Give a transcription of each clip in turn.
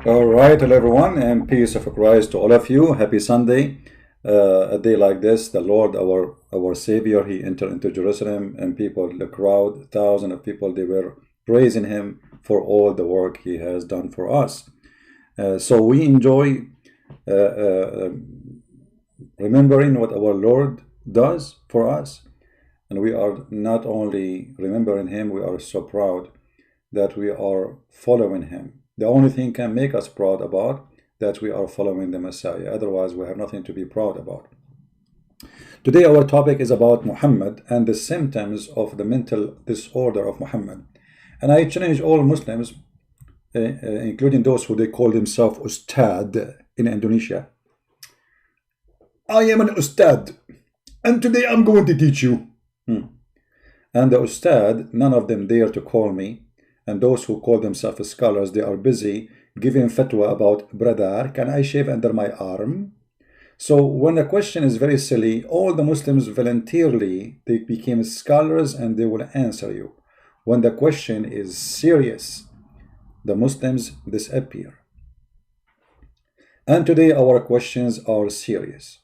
All right, hello everyone, and peace of Christ to all of you. Happy Sunday. A day like this, the Lord, our Savior, He entered into Jerusalem, and people, the crowd, thousands of people, they were praising Him for all the work He has done for us. So we enjoy remembering what our Lord does for us, and we are not only remembering Him, we are so proud that we are following Him. The only thing can make us proud about that we are following the Messiah. Otherwise, we have nothing to be proud about. Today, our topic is about Muhammad and the symptoms of the mental disorder of Muhammad. And I challenge all Muslims, including those who they call themselves Ustadz in Indonesia. I am an Ustadz, and today I'm going to teach you. And the Ustadz, none of them dare to call me. And those who call themselves scholars, they are busy giving fatwa about, brother, can I shave under my arm? So when the question is very silly, all the Muslims voluntarily, they became scholars and they will answer you. When the question is serious, the Muslims disappear. And today our questions are serious.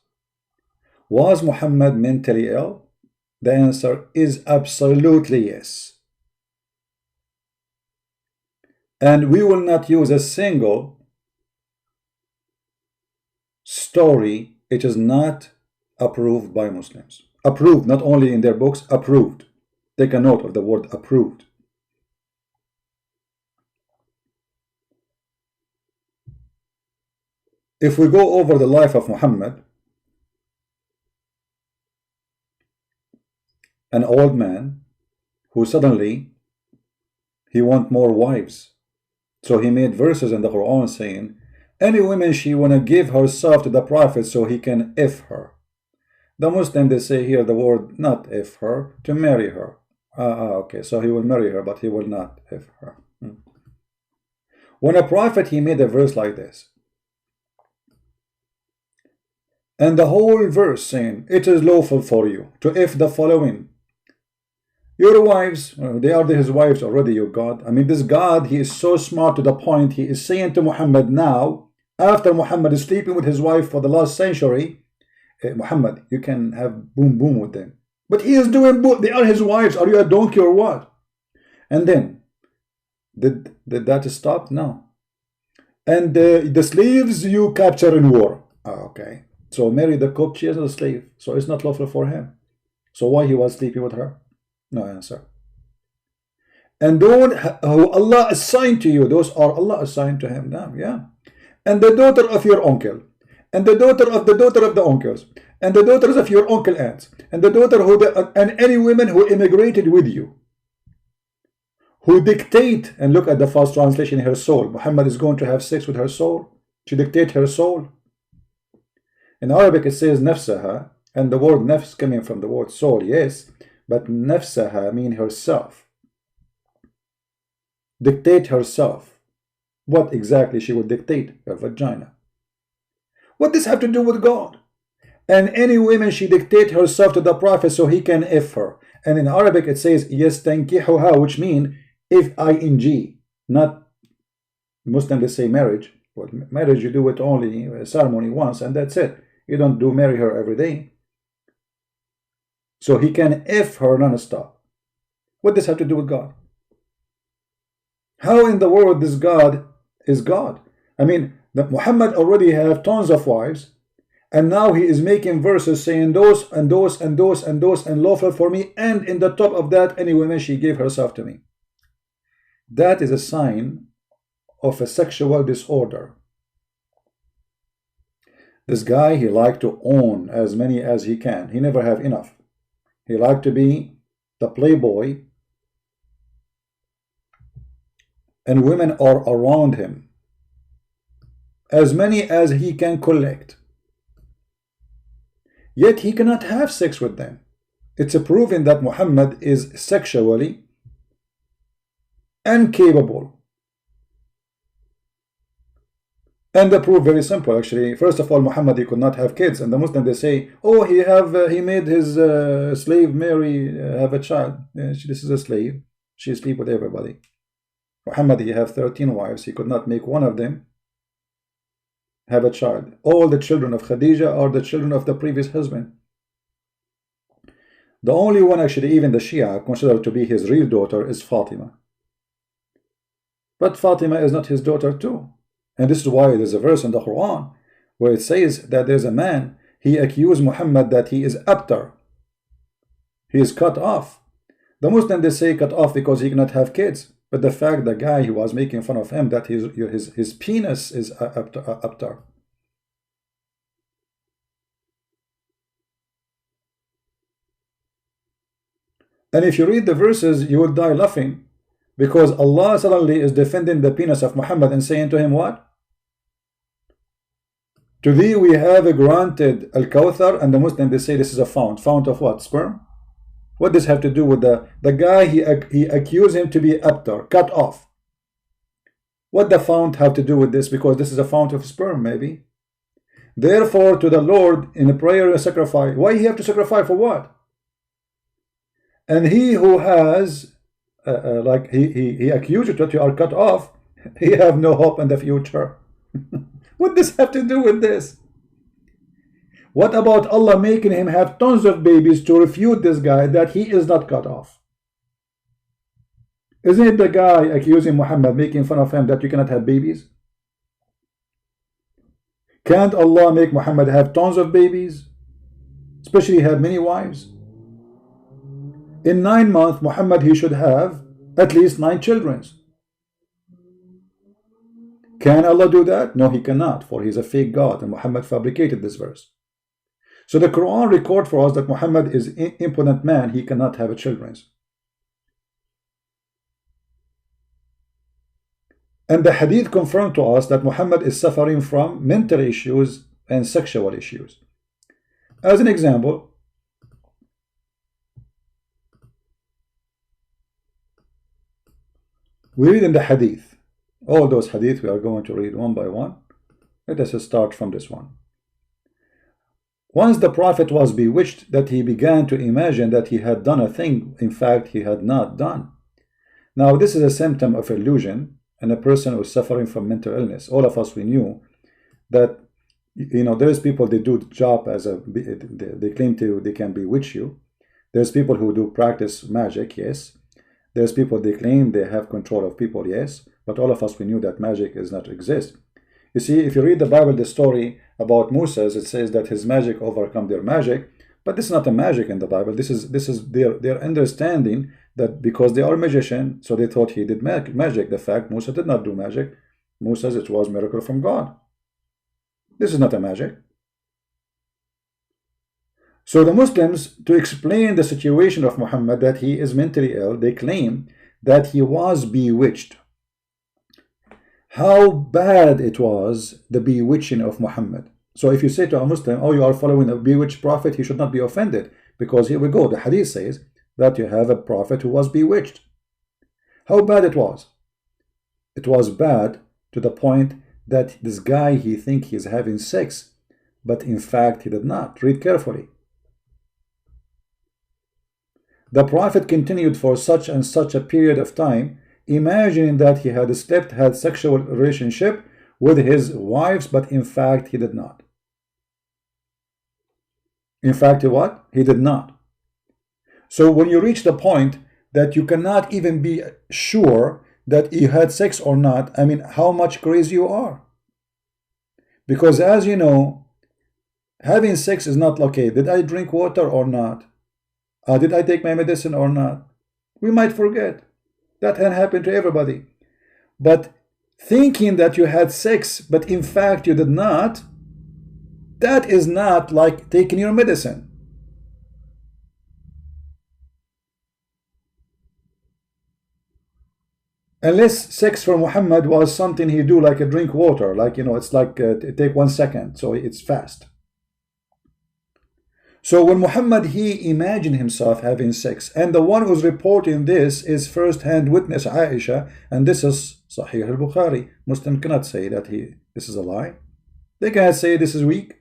Was Muhammad mentally ill? The answer is absolutely yes. And we will not use a single story. It is not approved by Muslims. Approved, not only in their books, approved. Take a note of the word approved. If we go over the life of Muhammad, an old man who suddenly he want more wives. So he made verses in the Qur'an saying, any woman she wanna give herself to the Prophet so he can F her. The Muslim, they say here the word not F her, to marry her. Okay, so he will marry her, but he will not F her. When a prophet, he made a verse like this. And the whole verse saying, it is lawful for you to F the following. Your wives, they are his wives already, your God. I mean, this God, he is so smart to the point, he is saying to Muhammad now, after Muhammad is sleeping with his wife for the last century, Muhammad, you can have boom boom with them. But he is doing both. They are his wives. Are you a donkey or what? And then, did that stop? No. And the slaves you capture in war. Okay. So Mary the cook, she is a slave. So it's not lawful for him. So why he was sleeping with her? No answer. And those who Allah assigned to you, those are Allah assigned to him now, yeah. And the daughter of your uncle, and the daughter of the uncles, and the daughters of your uncle aunts, and the daughter and any women who immigrated with you, who dictate, and look at the first translation, her soul. Muhammad is going to have sex with her soul. She dictate her soul. In Arabic it says nafsaha, and the word nafs coming from the word soul, yes. But nafsaha mean herself. Dictate herself. What exactly she would dictate? Her vagina. What does have to do with God? And any woman she dictate herself to the Prophet so he can F her. And in Arabic it says yastankihuha, which mean F-I-N-G. Not Muslim, they say marriage. But marriage you do it only a ceremony once and that's it. You don't do marry her every day. So he can F her non-stop. What does have to do with God? How in the world this God is God? I mean, Muhammad already have tons of wives, and now he is making verses saying those and those and those and those and lawful for me, and in the top of that, any woman she gave herself to me. That is a sign of a sexual disorder. This guy, he liked to own as many as he can. He never have enough. He liked to be the playboy, and women are around him. As many as he can collect. Yet he cannot have sex with them. It's a proving that Muhammad is sexually incapable. And the proof very simple actually. First of all, Muhammad, he could not have kids, and the Muslim they say, oh, he made his slave Mary have a child. This is a slave. She sleep with everybody. Muhammad, he have 13 wives. He could not make one of them have a child. All the children of Khadija are the children of the previous husband. The only one actually even the Shia consider to be his real daughter is Fatima. But Fatima is not his daughter too. And this is why there's a verse in the Quran where it says that there's a man, he accused Muhammad that he is abtar. He is cut off. The Muslims, they say cut off because he cannot have kids. But the fact the guy who was making fun of him that his penis is abtar. And if you read the verses, you will die laughing, because Allah suddenly is defending the penis of Muhammad and saying to him what? To thee we have granted Al-Kawthar, and the Muslims, they say this is a fount. Fount of what? Sperm? What does this have to do with the guy he accused him to be abtar, cut off? What the fount have to do with this? Because this is a fount of sperm, maybe. Therefore, to the Lord in a prayer and sacrifice. Why he have to sacrifice for what? And he who has, like he accused you that you are cut off, he have no hope in the future. What does have to do with this? What about Allah making him have tons of babies to refute this guy that he is not cut off? Isn't it the guy accusing Muhammad, making fun of him, that you cannot have babies? Can't Allah make Muhammad have tons of babies? Especially have many wives? In 9 months, Muhammad, he should have at least 9 children. Can Allah do that? No, he cannot, for he's a fake God, and Muhammad fabricated this verse. So the Quran records for us that Muhammad is an impotent man, he cannot have children. And the hadith confirmed to us that Muhammad is suffering from mental issues and sexual issues. As an example, we read in the hadith, all those hadith we are going to read one by one. Let us start from this one. Once the Prophet was bewitched, that he began to imagine that he had done a thing, in fact he had not done. Now this is a symptom of illusion, and a person who is suffering from mental illness. All of us, we knew that, you know, there's people, they do the job as a, they claim to, they can bewitch you. There's people who do practice magic, yes. There's people, they claim they have control of people, yes. But all of us, we knew that magic does not exist. You see, if you read the Bible, the story about Moses, it says that his magic overcome their magic. But this is not a magic in the Bible. This is their understanding that because they are magician, so they thought he did magic. The fact Moses did not do magic. Moses, it was miracle from God. This is not a magic. So the Muslims, to explain the situation of Muhammad, that he is mentally ill, they claim that he was bewitched. How bad it was, the bewitching of Muhammad. So if you say to a Muslim, oh, you are following a bewitched prophet, he should not be offended, because here we go, the hadith says that you have a prophet who was bewitched. How bad it was? It was bad to the point that this guy, he think he's having sex, but in fact he did not. Read carefully. The prophet continued for such and such a period of time, imagining that he had slept, had sexual relationship with his wives, but in fact he did not. In fact, what? He did not. So when you reach the point that you cannot even be sure that you had sex or not, I mean, how much crazy you are. Because as you know, having sex is not okay. Did I drink water or not? Did I take my medicine or not? We might forget. That can happen to everybody. But thinking that you had sex, but in fact you did not, that is not like taking your medicine. Unless sex for Muhammad was something he do like a drink water, like, you know, it's like take 1 second, so it's fast. So when Muhammad, he imagined himself having sex, and the one who's reporting this is first-hand witness Aisha, and this is Sahih al-Bukhari. Muslim cannot say that this is a lie. They cannot say this is weak.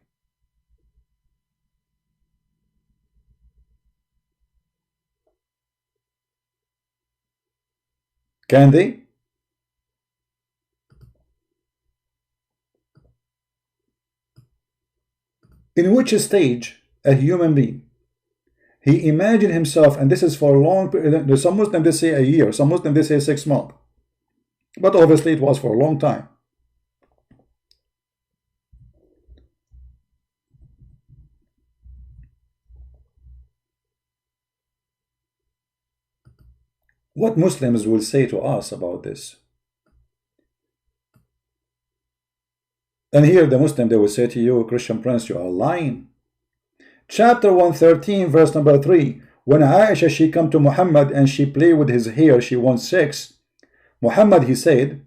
Can they? in which stage a human being, he imagined himself, and this is for a long period. Some Muslims they say a year, some Muslims they say 6 months, but obviously it was for a long time. What Muslims will say to us about this? And here the Muslim, they will say to you, Christian Prince, you are lying. Chapter 113, verse number 3. When Aisha, she come to Muhammad and she play with his hair, she wants sex. Muhammad, he said,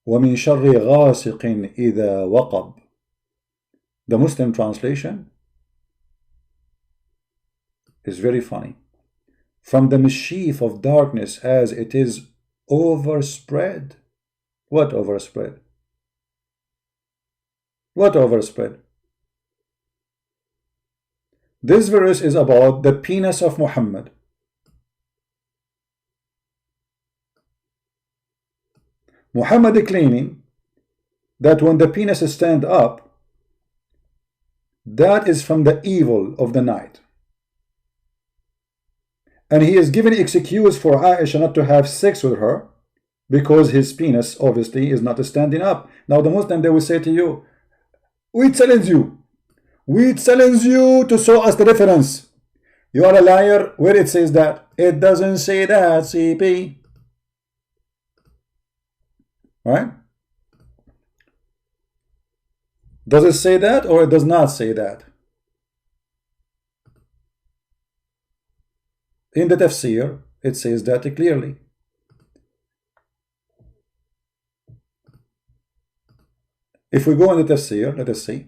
وَمِن شَرِّ غَاسِقٍ إِذَا وَقَبْ. The Muslim translation is very funny. From the mischief of darkness as it is overspread. What overspread? What overspread? This verse is about the penis of Muhammad. Muhammad claiming that when the penis stand up, that is from the evil of the night. And he is given excuse for Aisha not to have sex with her because his penis obviously is not standing up. Now the Muslim, they will say to you, we challenge you to show us the difference. You are a liar. Where it says that? It doesn't say that, CP. Right? Does it say that or it does not say that? In the tafsir, it says that clearly. If we go in the tafsir, let us see.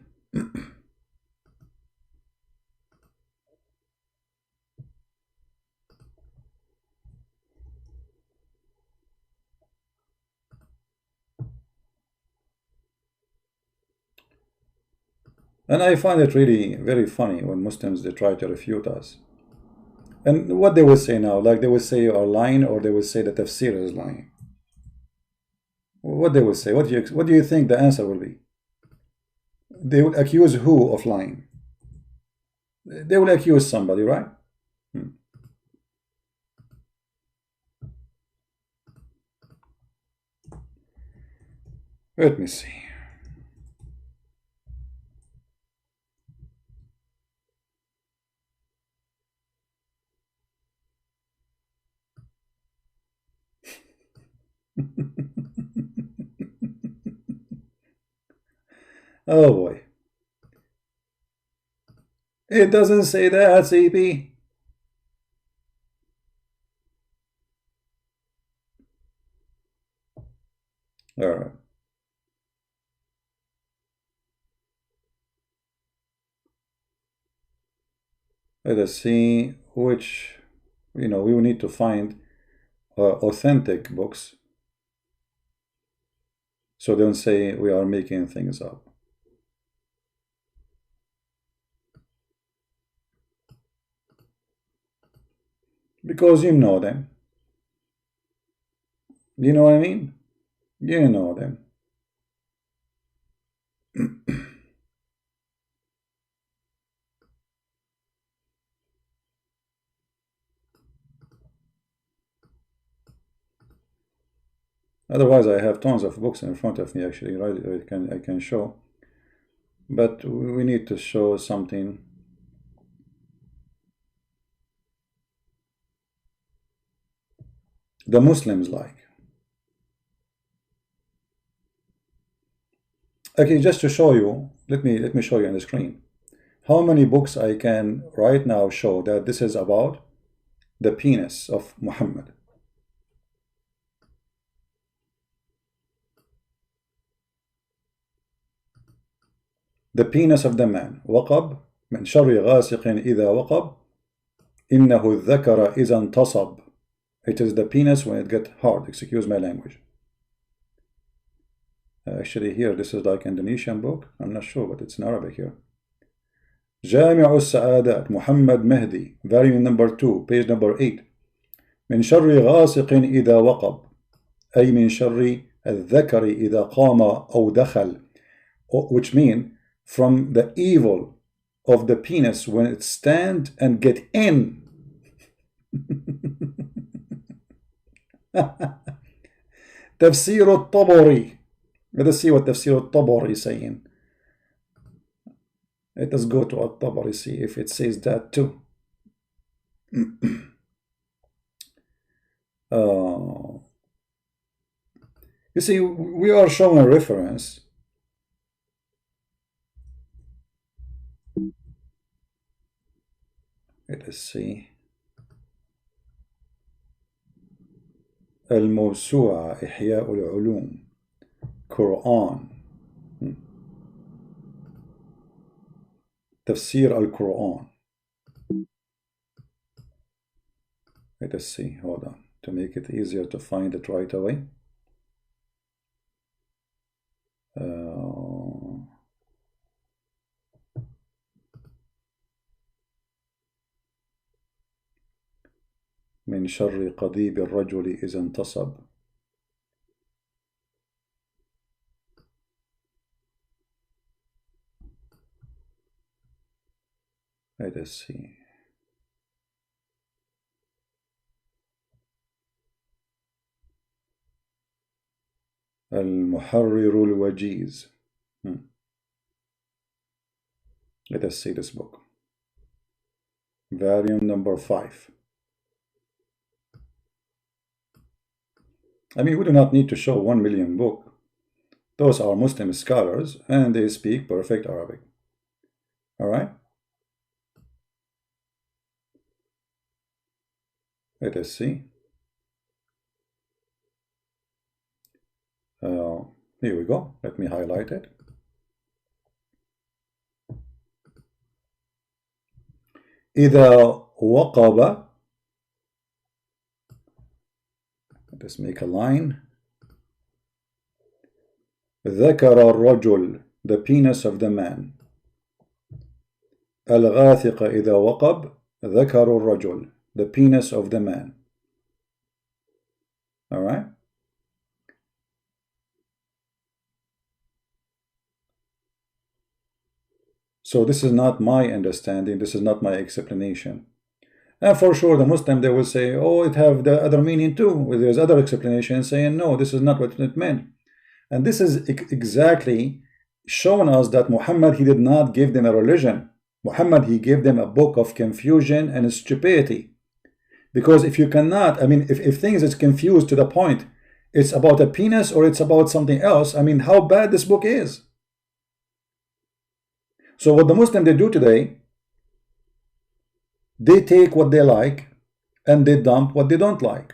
And I find it really very funny when Muslims, they try to refute us. And what they will say now, like they will say you are lying, or they will say that tafsir is lying. What they will say, what do you think the answer will be? They will accuse who of lying? They will accuse somebody, right? Let me see. Oh boy. It doesn't say that, CP. All right. Let us see which, we will need to find authentic books. So don't say we are making things up. Because you know them. You know what I mean? You know them. Otherwise, I have tons of books in front of me, actually, right? I can show. But we need to show something. The Muslims like. Okay, just to show you, let me show you on the screen how many books I can right now show that this is about the penis of Muhammad. The penis of the man. وقب من شر غاسق إذا وقب إنه الذكر إذا انتصب. It is the penis when it gets hard. Excuse my language. Actually here, this is like Indonesian book. I'm not sure, but it's in Arabic here. جامع السعادات محمد مهدي, volume number 2, page number 8. من شر غاسق إذا وقب, أي من شر الذكر إذا قام أو دخل, which mean from the evil of the penis when it stand and get in. تفسير الطبري. Let us see what تفسير الطبري is saying. Let us go to الطبري, see if it says that too. You see, we are showing a reference. Let us see. الموسوعة إحياء العلوم Qur'an. تفسير القرآن. Let us see, hold on, to make it easier to find it right away. من شر قضيب الرجل إذا انتصب. Let us see. المحرر الوجيز. Let us see this book. Volume number 5. I mean, we do not need to show 1 million book. Those are Muslim scholars and they speak perfect Arabic. All right? Let us see. Here we go. Let me highlight it. إذا وقب. Let's make a line. ذكر الرجل, the penis of the man. الغاثق إذا وقب. ذكر الرجل, the penis of the man. All right? So this is not my understanding, this is not my explanation. And for sure the Muslim, they will say, oh, it have the other meaning too. There's other explanation saying, no, this is not what it meant. And this is exactly showing us that Muhammad, he did not give them a religion. Muhammad, he gave them a book of confusion and stupidity. Because if you cannot, I mean, if things is confused to the point, it's about a penis or it's about something else, I mean, how bad this book is. So what the Muslim they do today, they take what they like and they dump what they don't like.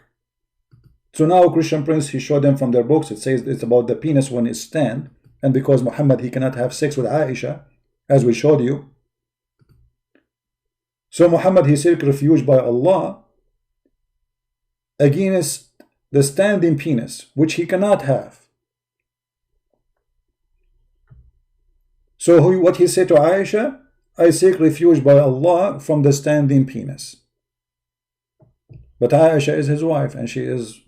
So now Christian Prince, he showed them from their books, it says it's about the penis when it stand, and because Muhammad, he cannot have sex with Aisha, as we showed you. So Muhammad, he seek refuge by Allah against the standing penis, which he cannot have. So what he said to Aisha, I seek refuge by Allah from the standing penis. But Aisha is his wife and she is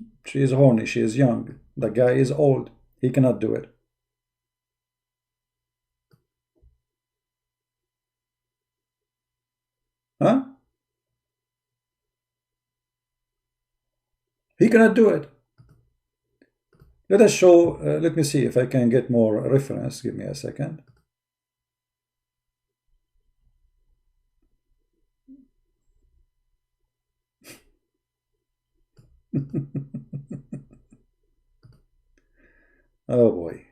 horny, she is young. The guy is old, he cannot do it. Huh? He cannot do it. Let us show, let me see if I can get more reference. Give me a second. Oh boy.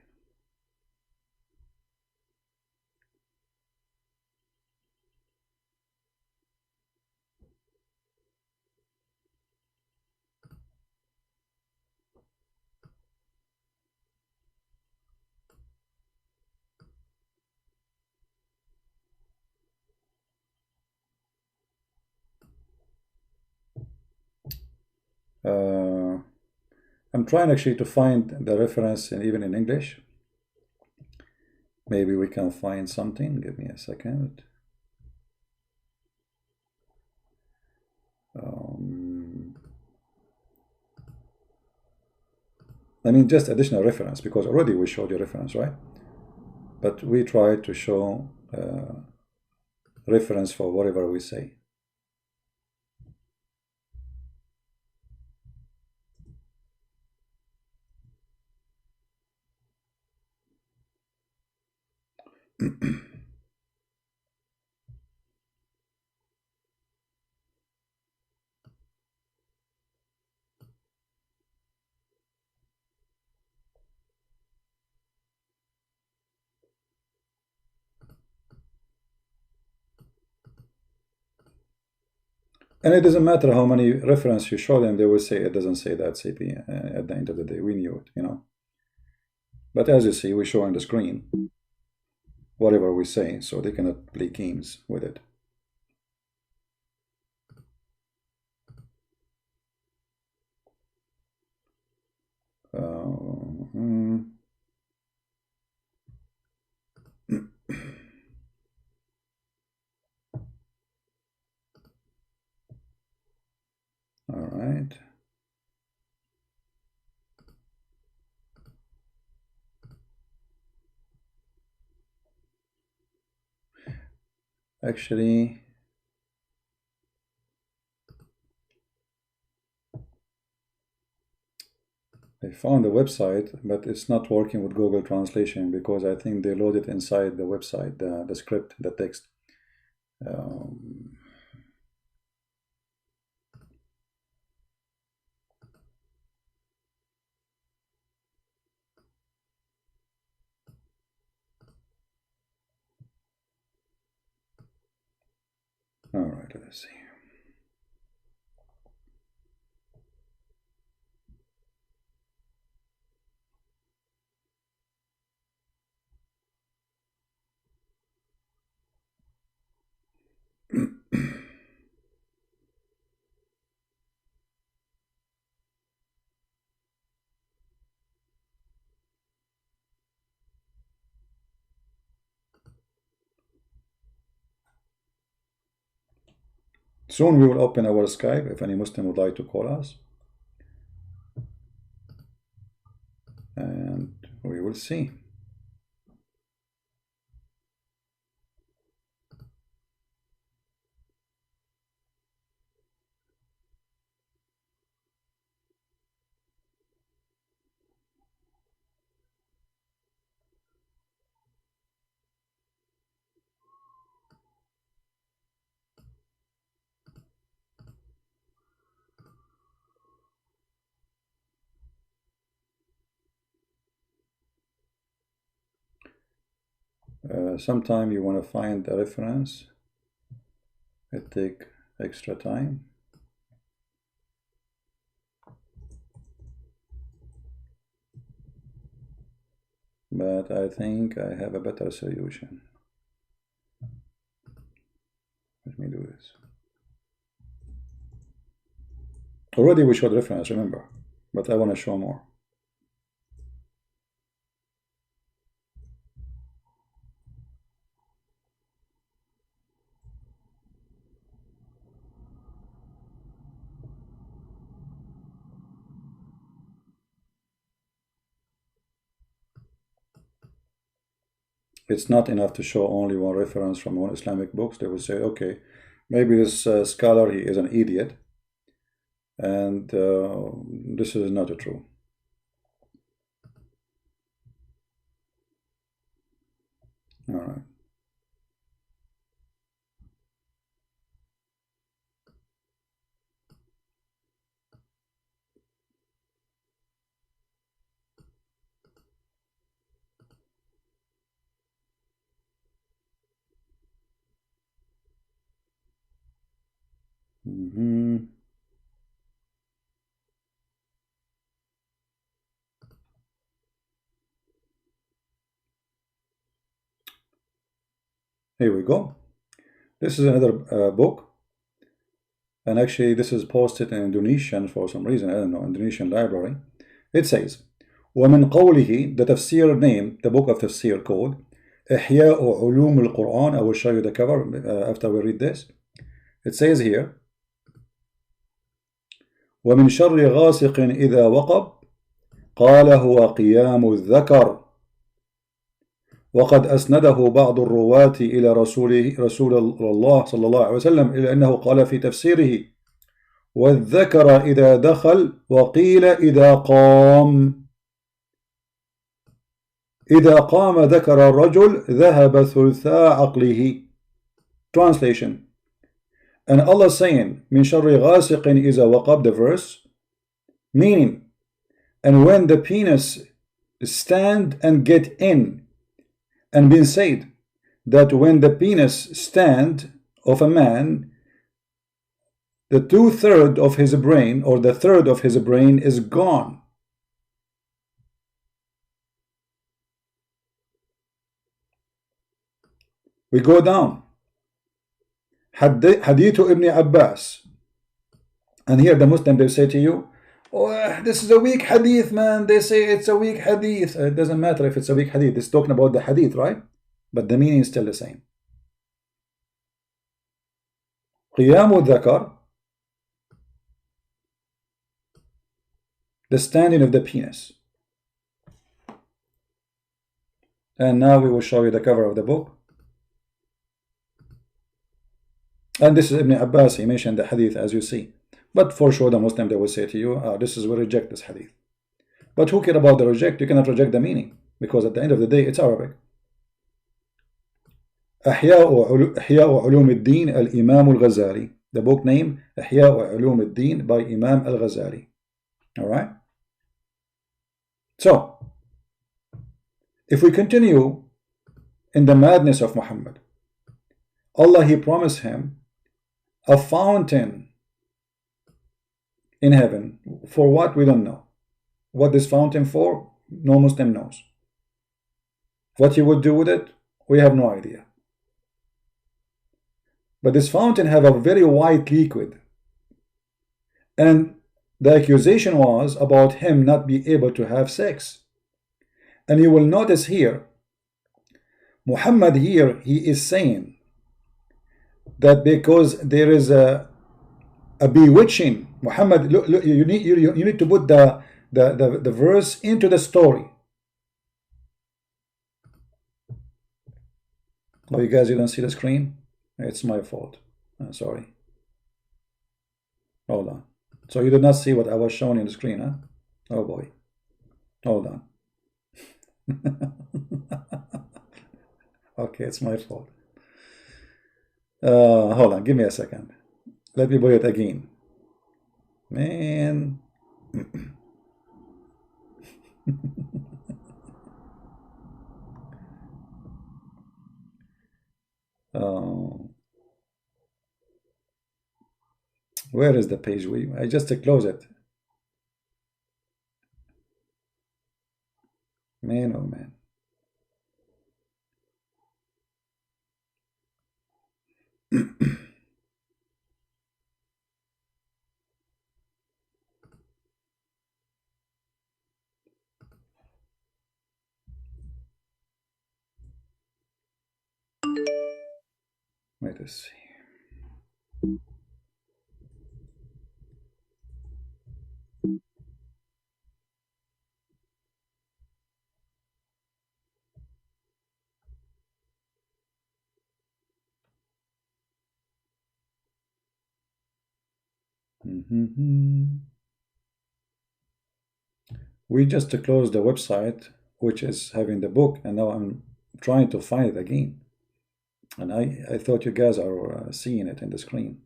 I'm trying actually to find the reference even in English. Maybe we can find something. Give me a second. I mean, just additional reference, because already we showed you reference, right? but we try to show reference for whatever we say. And it doesn't matter how many references you show them, they will say it doesn't say that CP at the end of the day. We knew it, you know. But as you see, we show on the screen whatever we say, so they cannot play games with it. All right. Actually, I found the website, but it's not working with Google Translation because I think they load it inside the website, the script, the text. All right, let's see. Soon we will open our Skype if any Muslim would like to call us. And we will see. Sometime you want to find a reference, it take extra time. But I think I have a better solution. Let me do this. Already we showed reference, remember, but I want to show more. It's not enough to show only one reference from one Islamic books. They will say, okay, maybe this scholar, he is an idiot, and this is not true. All right. Here we go. This is another book, and actually this is posted in Indonesian for some reason. I don't know, Indonesian library. It says, ومن قوله, the tafsir name, the book of tafsir called إحياء علوم القرآن. I will show you the cover after we read this. It says here, ومن شر غاسق إذا وقب قال هو قيام الذكر وقد أسنده بعض الرواة إلى رسول الله صلى الله عليه وسلم إلى أنه قال في تفسيره والذكر إذا دخل وقيل إذا قام. إذا قام ذكر الرجل ذهب ثلثاء عقله. Translation. And Allah saying من شر غاسق إذا وقب, the verse, meaning, and when the penis stand and get in, and been said that when the penis stand of a man, the 2/3 of his brain, or the third of his brain, is gone. We go down. Hadith Ibn Abbas. And here the Muslim, they say to you, oh, this is a weak hadith, man. They say it's a weak hadith. It doesn't matter if it's a weak hadith. It's talking about the hadith, right? But the meaning is still the same. قيام الذكر, the standing of the penis. And now we will show you the cover of the book. And this is Ibn Abbas. He mentioned the hadith, as you see. But for sure the Muslim, they will say to you, this is, we reject this hadith. But who care about the reject? You cannot reject the meaning, because at the end of the day it's Arabic. إحياء علوم الدين الإمام الغزالي. The book name إحياء علوم الدين by Imam al-Ghazali. Alright? So, if we continue in the madness of Muhammad, Allah, He promised him a fountain in heaven. For what? We don't know. What this fountain for? No Muslim knows. What He would do with it? We have no idea. But this fountain have a very white liquid. And the accusation was about him not be able to have sex. And you will notice here, Muhammad here, he is saying that because there is a bewitching. Muhammad, look, you need to put the verse into the story. Oh, you guys, you don't see the screen? It's my fault. I'm sorry. Hold on. So you did not see what I was showing in the screen, huh? Oh boy. Hold on. Okay, it's my fault. Hold on, give me a second. Let me put it again. Man. Where is the page? I just close it. Man, oh man. Let us see. We just closed the website, which is having the book, and now I'm trying to find it again. And I thought you guys are seeing it in the screen.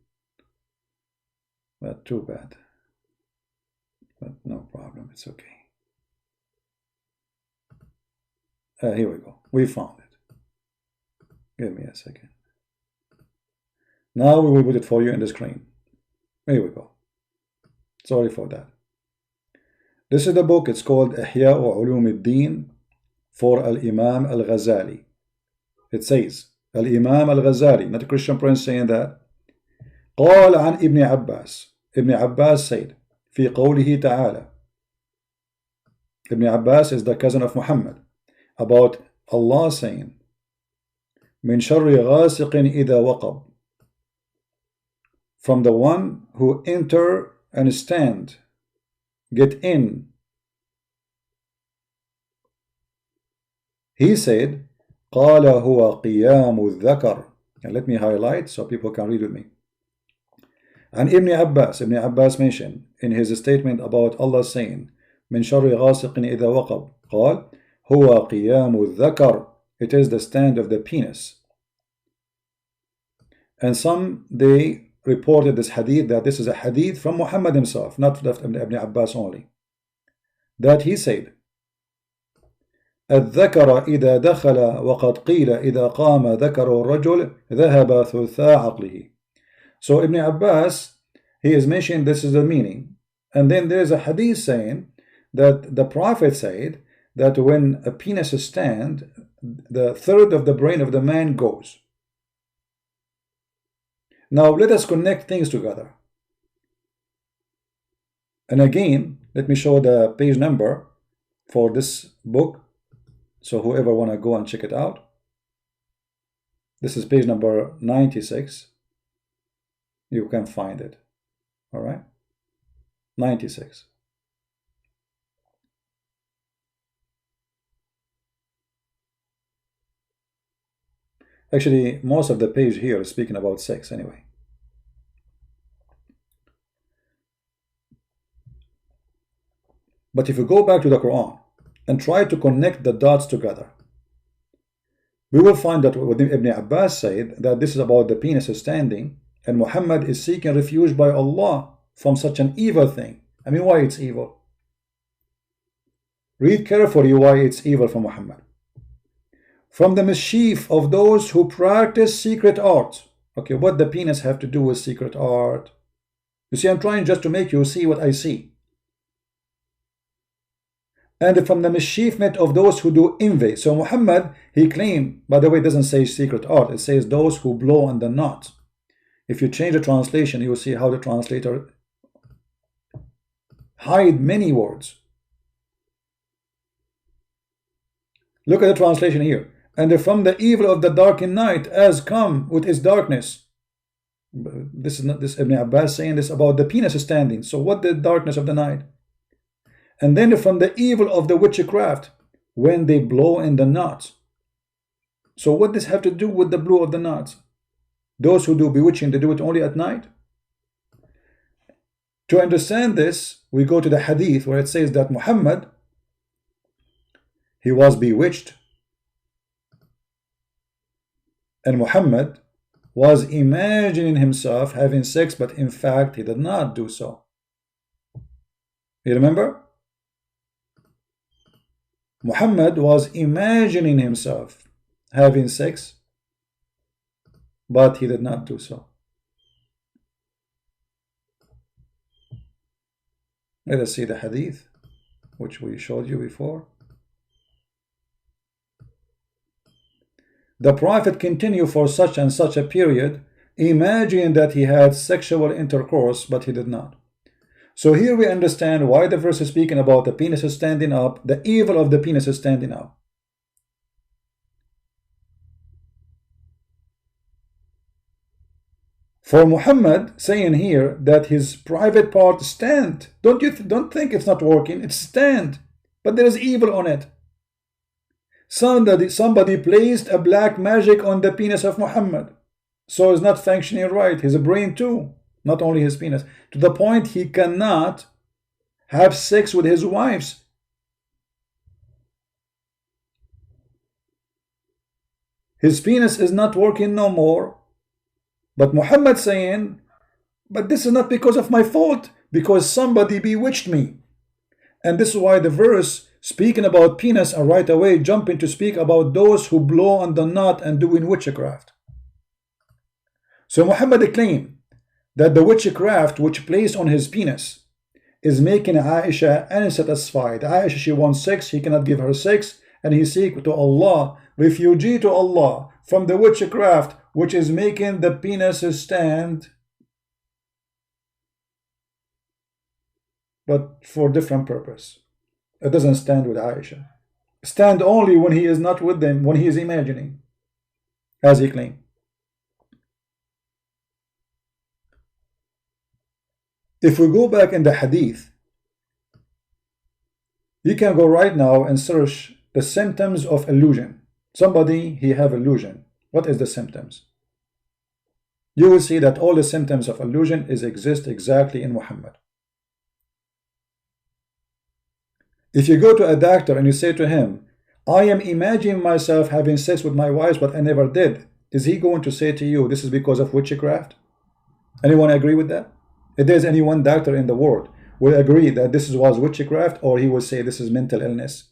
But too bad. But no problem, it's okay. Here we go. We found it. Give me a second. Now we will put it for you in the screen. Here we go. Sorry for that. This is the book. It's called إحياء علوم الدين for Al-Imam Al-Ghazali. It says, Al-Imam Al-Ghazali, not a Christian prince saying that. قال عن ابن عباس. Ibn Abbas said, في قوله تعالى. Ibn Abbas is the cousin of Muhammad. About Allah saying, من شر غاسق إذا وقب. From the one who enter and stand, get in. He said, قال هو قيام الذكر. And let me highlight so people can read with me. And Ibn Abbas mentioned in his statement about Allah saying من شر غاسق إذا وقب قال هو قيام الذكر. It is the stand of the penis. And some, they reported this hadith, that this is a hadith from Muhammad himself, not from Ibn Abbas only, that he said الذكر إذا دخل وقد قيل إذا قام ذكر الرجل ذهب ثلثا عقله. So Ibn Abbas, he is mentioning this is the meaning, and then there is a hadith saying that the Prophet said that when a penis stands, the third of the brain of the man goes. Now let us connect things together. And again, let me show the page number for this book, so whoever want to go and check it out. This is page number 96. You can find it. All right, 96. Actually, most of the page here is speaking about sex anyway. But if you go back to the Quran and try to connect the dots together, we will find that what Ibn Abbas said, that this is about the penis standing, and Muhammad is seeking refuge by Allah from such an evil thing. I mean, why it's evil? Read carefully why it's evil for Muhammad. From the mischief of those who practice secret art. Okay, what the penis have to do with secret art? You see, I'm trying just to make you see what I see. And from the mischievement of those who do envy. So Muhammad, he claimed, by the way, it doesn't say secret art, it says those who blow on the knot. If you change the translation, you will see how the translator hide many words. Look at the translation here. And from the evil of the darkened night as come with its darkness. This is not this Ibn Abbas saying this about the penis standing. So what the darkness of the night? And then from the evil of the witchcraft when they blow in the knots. So what does have to do with the blow of the knots? Those who do bewitching, they do it only at night? To understand this, we go to the hadith where it says that Muhammad, he was bewitched, and Muhammad was imagining himself having sex, but in fact he did not do so. You remember? Muhammad was imagining himself having sex, but he did not do so. Let us see the hadith which we showed you before. The Prophet continued for such and such a period, imagining that he had sexual intercourse, but he did not. So here we understand why the verse is speaking about the penis standing up, the evil of the penis standing up. For Muhammad saying here that his private part stand, don't think it's not working, it's stand, but there is evil on it. Somebody placed a black magic on the penis of Muhammad, so it's not functioning right. His brain too, not only his penis, to the point he cannot have sex with his wives. His penis is not working no more. But Muhammad saying, but this is not because of my fault, because somebody bewitched me. And this is why the verse speaking about penis are right away jumping to speak about those who blow on the knot and doing witchcraft. So Muhammad claimed that the witchcraft which placed on his penis is making Aisha unsatisfied. Aisha, she wants sex, he cannot give her sex, and he seek to Allah, refugee to Allah from the witchcraft which is making the penis stand, but for different purpose. It doesn't stand with Aisha. Stand only when he is not with them, when he is imagining, as he claimed. If we go back in the hadith, you can go right now and search the symptoms of illusion. Somebody, he have illusion. What is the symptoms? You will see that all the symptoms of illusion exist exactly in Muhammad. If you go to a doctor and you say to him, I am imagining myself having sex with my wife, but I never did, is he going to say to you, this is because of witchcraft? Anyone agree with that? If there's any one doctor in the world will agree that this was witchcraft, or he will say this is mental illness,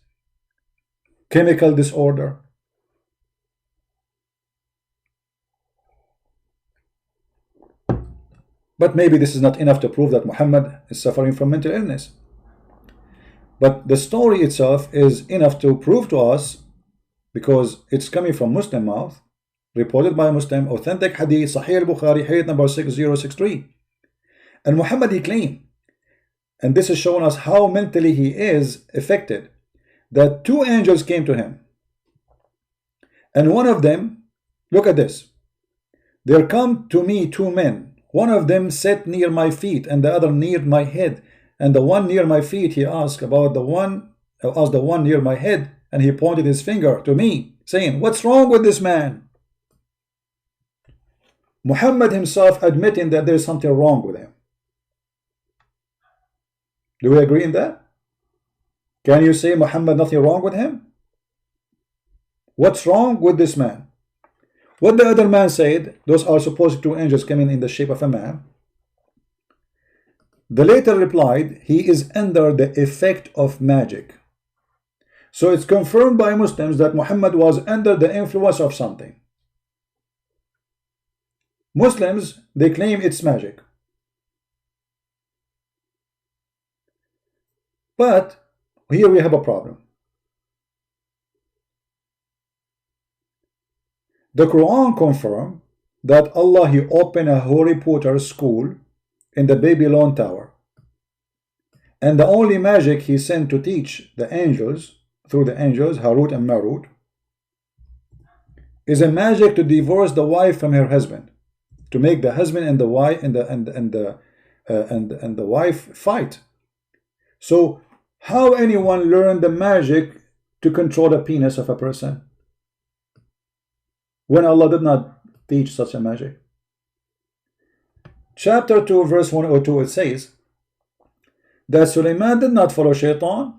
chemical disorder? But maybe this is not enough to prove that Muhammad is suffering from mental illness. But the story itself is enough to prove to us, because it's coming from Muslim mouth, reported by Muslim, authentic hadith, Sahih al-Bukhari, hadith number 6063. And Muhammad, he claimed, and this is showing us how mentally he is affected, that two angels came to him. And one of them, look at this, there come to me two men. One of them sat near my feet, and the other near my head. And the one near my feet, he asked the one near my head, and he pointed his finger to me, saying, what's wrong with this man? Muhammad himself admitting that there is something wrong with him. Do we agree in that? Can you say Muhammad nothing wrong with him? What's wrong with this man? What the other man said, those are supposed two angels coming in the shape of a man. The later replied, he is under the effect of magic. So it's confirmed by Muslims that Muhammad was under the influence of something. Muslims, they claim it's magic. But here we have a problem. The Quran confirms that Allah, he opened a Harry Potter school in the Babylon Tower. And the only magic he sent to teach the angels, through the angels, Harut and Marut, is a magic to divorce the wife from her husband, to make the husband and the wife and the wife fight. So how anyone learned the magic to control the penis of a person when Allah did not teach such a magic? Chapter 2 verse 102, it says that Sulaiman did not follow Shaitan,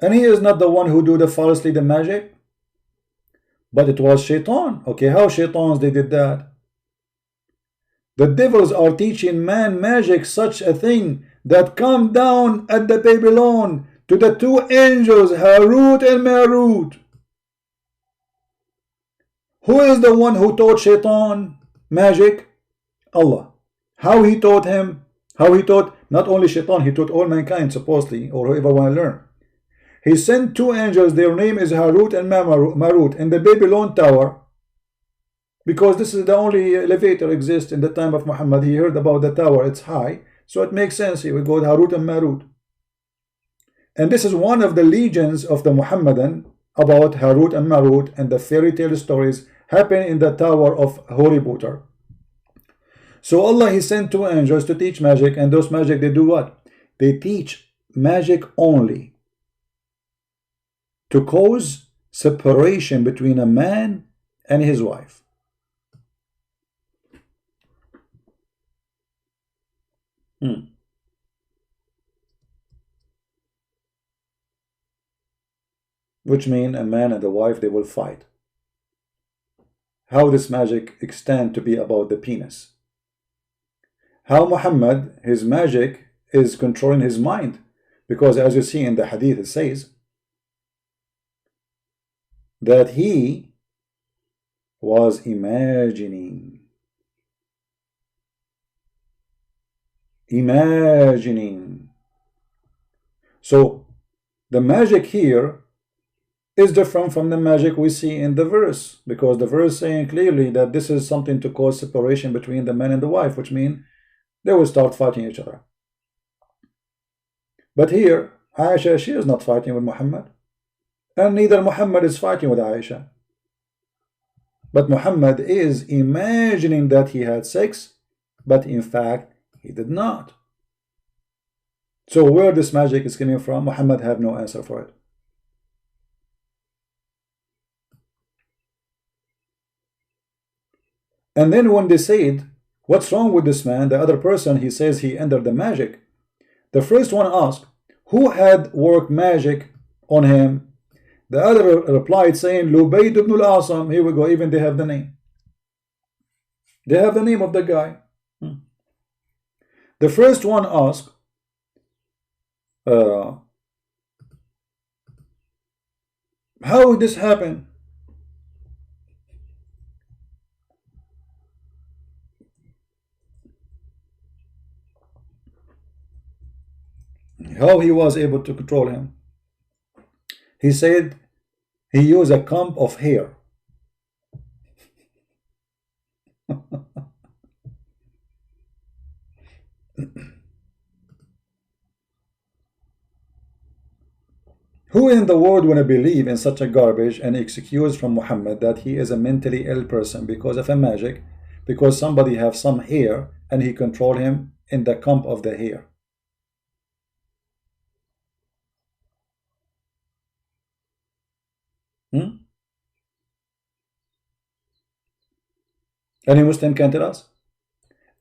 and he is not the one who do the falsely the magic, but it was Shaitan. Okay, how Shaitans they did that? The devils are teaching man magic, such a thing that come down at the Babylon to the two angels Harut and Marut. Who is the one who taught Shaitan magic? Allah. How he taught him? How he taught not only Shaitan, he taught all mankind supposedly, or whoever want to learn. He sent two angels, their name is Harut and Marut, in the Babylon Tower, because this is the only elevator exists in the time of Muhammad. He heard about the tower, it's high, so it makes sense. He would go Harut and Marut. And this is one of the legends of the Muhammadan about Harut and Marut, and the fairy tale stories happen in the tower of Harry Potter. So Allah, he sent two angels to teach magic, and those magic, they do what? They teach magic only to cause separation between a man and his wife. Which means a man and a wife, they will fight. How this magic extend to be about the penis? How Muhammad, his magic is controlling his mind, because as you see in the hadith, it says that he was imagining. So the magic here is different from the magic we see in the verse, because the verse saying clearly that this is something to cause separation between the man and the wife, which means they will start fighting each other. But here, Aisha, she is not fighting with Muhammad, and neither Muhammad is fighting with Aisha. But Muhammad is imagining that he had sex, but in fact he did not. So where this magic is coming from, Muhammad have no answer for it. And then when they said, what's wrong with this man? The other person, he says he entered the magic. The first one asked, who had worked magic on him? The other replied saying, Lubayt ibn al-Asam. Here we go, even they have the name. They have the name of the guy. The first one asked, how would this happen? How he was able to control him? He said he used a comb of hair. Who in the world want to believe in such a garbage and excuse from Muhammad that he is a mentally ill person because of a magic, because somebody have some hair and he control him in the comb of the hair? Any Muslim can tell us?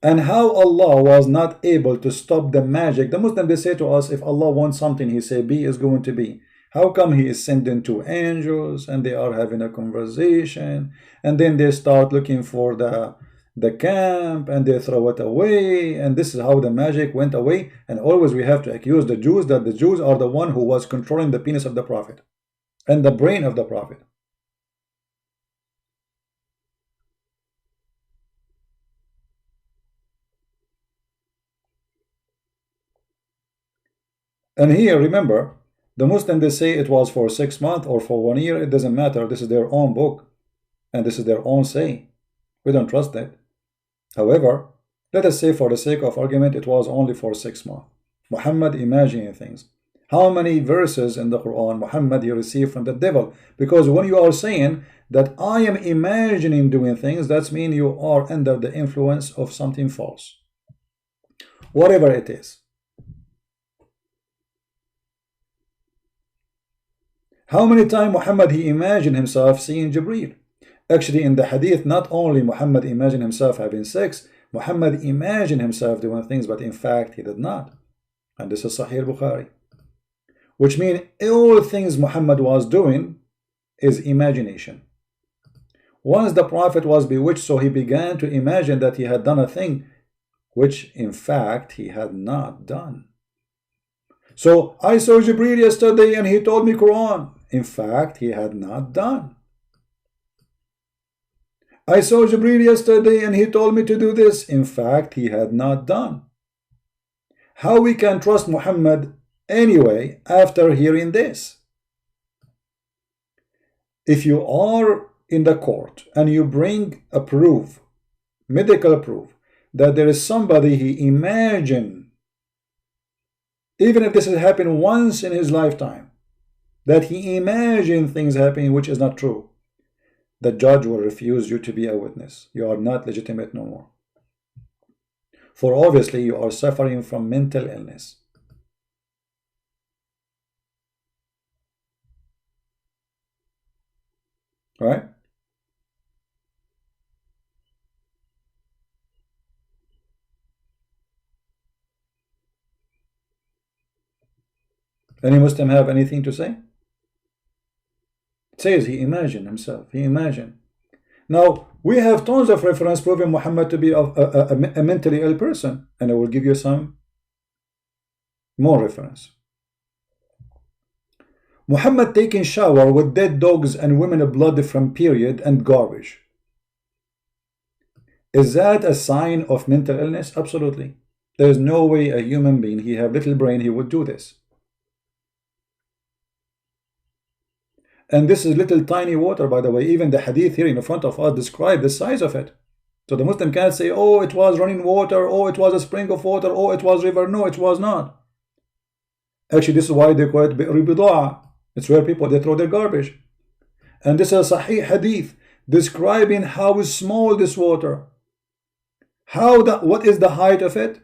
And how Allah was not able to stop the magic? The Muslim, they say to us, if Allah wants something, he say be is going to be. How come he is sending two angels and they are having a conversation, and then they start looking for the camp and they throw it away, and this is how the magic went away? And always we have to accuse the Jews that the Jews are the one who was controlling the penis of the Prophet and the brain of the Prophet. And here, remember, the Muslims, they say it was for 6 months or for 1 year. It doesn't matter. This is their own book and this is their own say. We don't trust that. However, let us say for the sake of argument it was only for 6 months. Muhammad imagining things. How many verses in the Quran Muhammad he received from the devil? Because when you are saying that I am imagining doing things, that means you are under the influence of something false, whatever it is. How many times Muhammad he imagined himself seeing Jibreel? Actually, in the hadith, not only Muhammad imagined himself having sex, Muhammad imagined himself doing things, but in fact he did not. And this is Sahih Bukhari. Which means all things Muhammad was doing is imagination. Once the Prophet was bewitched, so he began to imagine that he had done a thing which in fact he had not done. So I saw Jibreel yesterday and he told me Qur'an. In fact, he had not done. I saw Jibreel yesterday and he told me to do this. In fact, he had not done. How we can trust Muhammad anyway after hearing this? If you are in the court and you bring a proof, medical proof, that there is somebody he imagined, even if this has happened once in his lifetime, that he imagined things happening which is not true, the judge will refuse you to be a witness. You are not legitimate no more. For obviously you are suffering from mental illness. Right? Any Muslim have anything to say? It says he imagined himself. He imagined. Now, we have tons of reference proving Muhammad to be a mentally ill person. And I will give you some more reference. Muhammad taking shower with dead dogs and women blood from period and garbage. Is that a sign of mental illness? Absolutely. There is no way a human being, he have little brain, he would do this. And this is little tiny water, by the way. Even the hadith here in front of us describe the size of it. So the Muslim can't say, oh, it was running water, oh, it was a spring of water, oh, it was river. No, it was not. Actually, this is why they call it bi'r bida'a. It's where people, they throw their garbage. And this is a Sahih hadith describing how small this water. What is the height of it?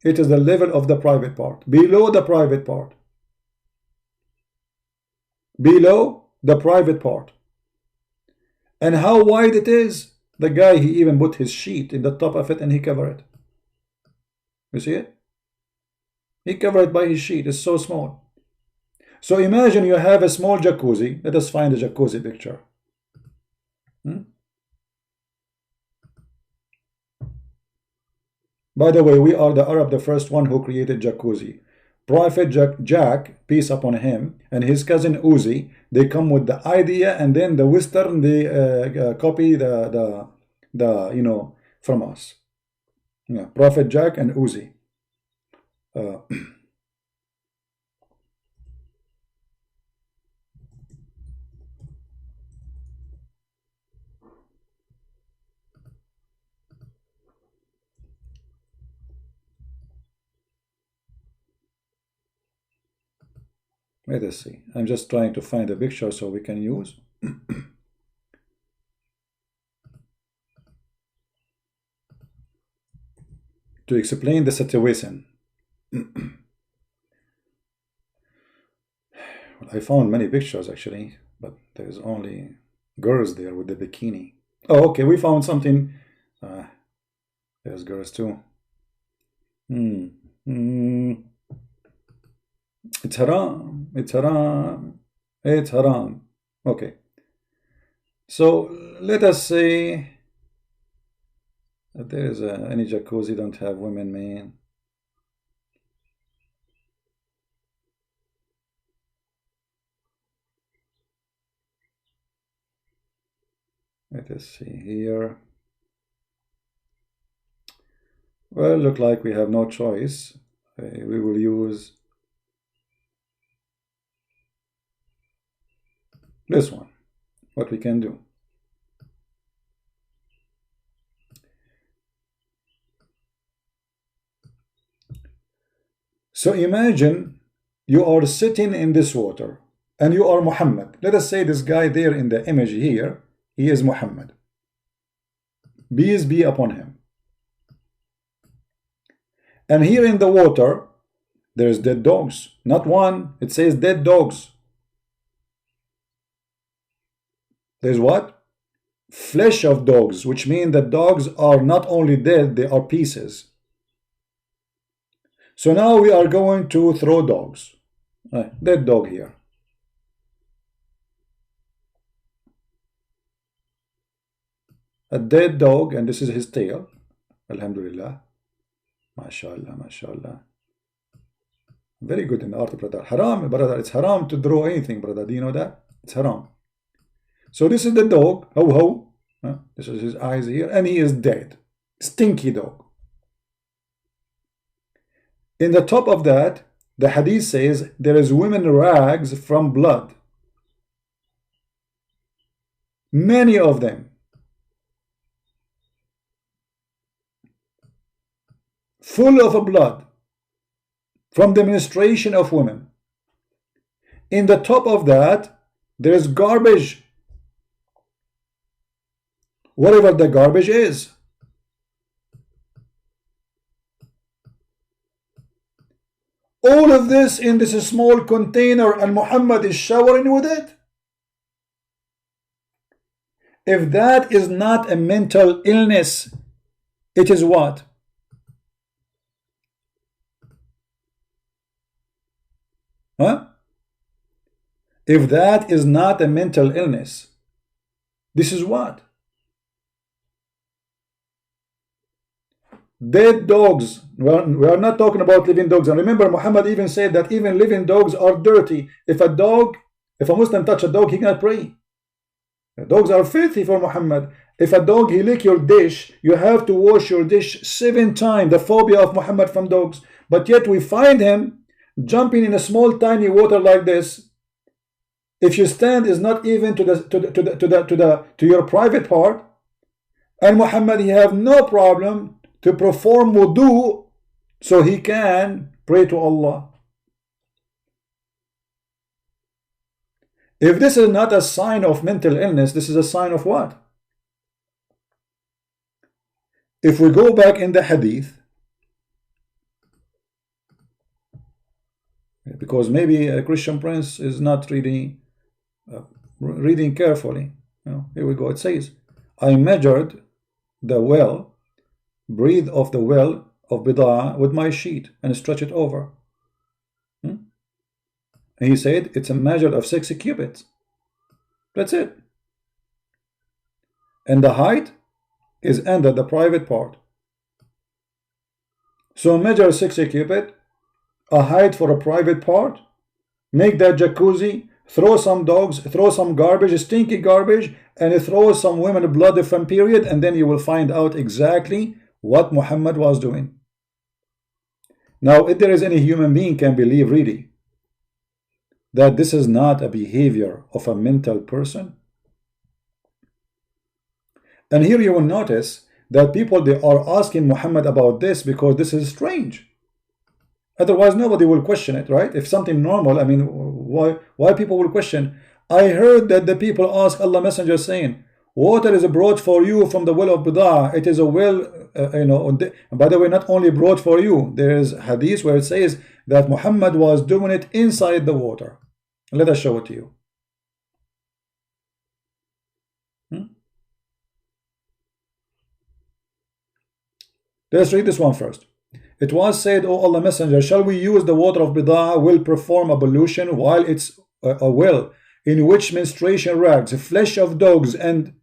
It is the level of the private part. Below the private part. Below the private part. And how wide it is? The guy, he even put his sheet in the top of it and he covered it. You see it? He covered it by his sheet. It's so small. So imagine you have a small jacuzzi. Let us find a jacuzzi picture. By the way, we are the Arab, the first one who created jacuzzi. Prophet Jack, peace upon him, and his cousin Uzi, they come with the idea, and then the Western, they copy the you know, from us. Yeah, Prophet Jack and Uzi. Let us see. I'm just trying to find a picture so we can use. To explain the situation. I found many pictures actually, but there's only girls there with the bikini. Oh, okay, we found something. There's girls too. It's haram. It's haram. It's haram. Okay. So let us say that there is any jacuzzi don't have women, man. Let us see here. Well, look like we have no choice. We will use this one. What we can do. So imagine you are sitting in this water and you are Muhammad. Let us say this guy there in the image here, he is Muhammad. Peace be upon him. And here in the water, there's dead dogs. Not one, it says dead dogs. There's what? Flesh of dogs, which means that dogs are not only dead, they are pieces. So now we are going to throw dogs. Dead dog here. A dead dog, and this is his tail. Alhamdulillah. MashaAllah, MashaAllah. Very good in the art, brother. Haram, brother. It's haram to draw anything, brother. Do you know that? It's haram. So this is the dog. Ho ho. This is his eyes here, and he is dead. Stinky dog. In the top of that, the hadith says there is women rags from blood. Many of them. Full of blood from the menstruation of women. In the top of that, there is garbage. Whatever the garbage is. All of this in this small container, and Muhammad is showering with it. If that is not a mental illness, it is what? Huh? If that is not a mental illness, this is what? Dead dogs. Well, we are not talking about living dogs. And remember, Muhammad even said that even living dogs are dirty. If a Muslim touch a dog, he cannot pray. The dogs are filthy for Muhammad. If a dog, he lick your dish, you have to wash your dish 7 times. The phobia of Muhammad from dogs. But yet we find him jumping in a small tiny water like this. If you stand is not even to your private part. And Muhammad, he have no problem to perform wudu so he can pray to Allah. If this is not a sign of mental illness, this is a sign of what? If we go back in the hadith, because maybe a Christian prince is not reading carefully. Here we go. It says, I measured the well, breathe off the well of bid'ah with my sheet and stretch it over. And he said it's a measure of 6 cubits. That's it. And the height is under the private part. So measure 6 cubit, a height for a private part, make that jacuzzi, throw some dogs, throw some garbage, stinky garbage, and throw some women blood from period, and then you will find out exactly what Muhammad was doing. Now, if there is any human being can believe really that this is not a behavior of a mental person. And here you will notice that people, they are asking Muhammad about this because this is strange. Otherwise nobody will question it, right? If something normal, I mean, why people will question? I heard that the people ask Allah Messenger saying, water is brought for you from the well of bid'ah. It is a well, and by the way, not only brought for you, there is hadith where it says that Muhammad was doing it inside the water. Let us show it to you. Let's read this one first. It was said, O Allah Messenger, shall we use the water of bid'ah will perform ablution while it's a well in which menstruation rags, flesh of dogs, and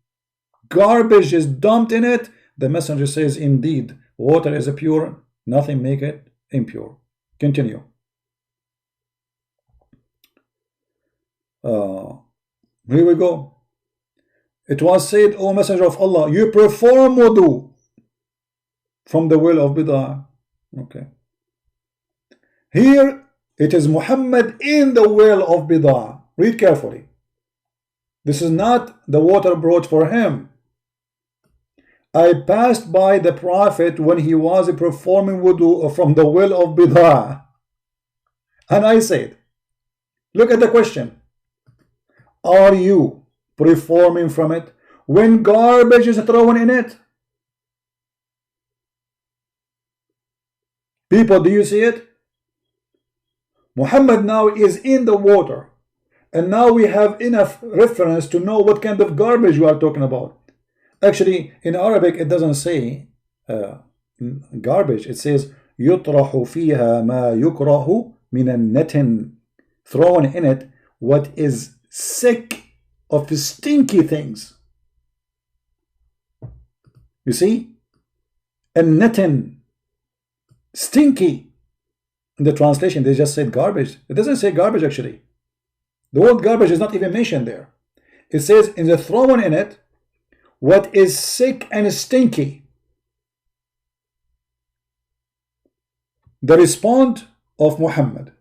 garbage is dumped in it? The Messenger says, indeed, water is pure, nothing make it impure. Continue. Here we go. It was said, O Messenger of Allah, you perform wudu from the well of bid'ah. Okay. Here it is Muhammad in the well of bid'ah. Read carefully. This is not the water brought for him. I passed by the Prophet when he was performing wudu from the well of bid'ah, and I said, look at the question. Are you performing from it when garbage is thrown in it? People, do you see it? Muhammad now is in the water, and now we have enough reference to know what kind of garbage we are talking about. Actually, in Arabic it doesn't say garbage. It says يطرح فيها ما يكره من النتن, thrown in it what is sick of stinky things. You see? النتن, stinky. In the translation they just said garbage. It doesn't say garbage actually. The word garbage is not even mentioned there. It says in the thrown in it what is sick and stinky. The response of Muhammad: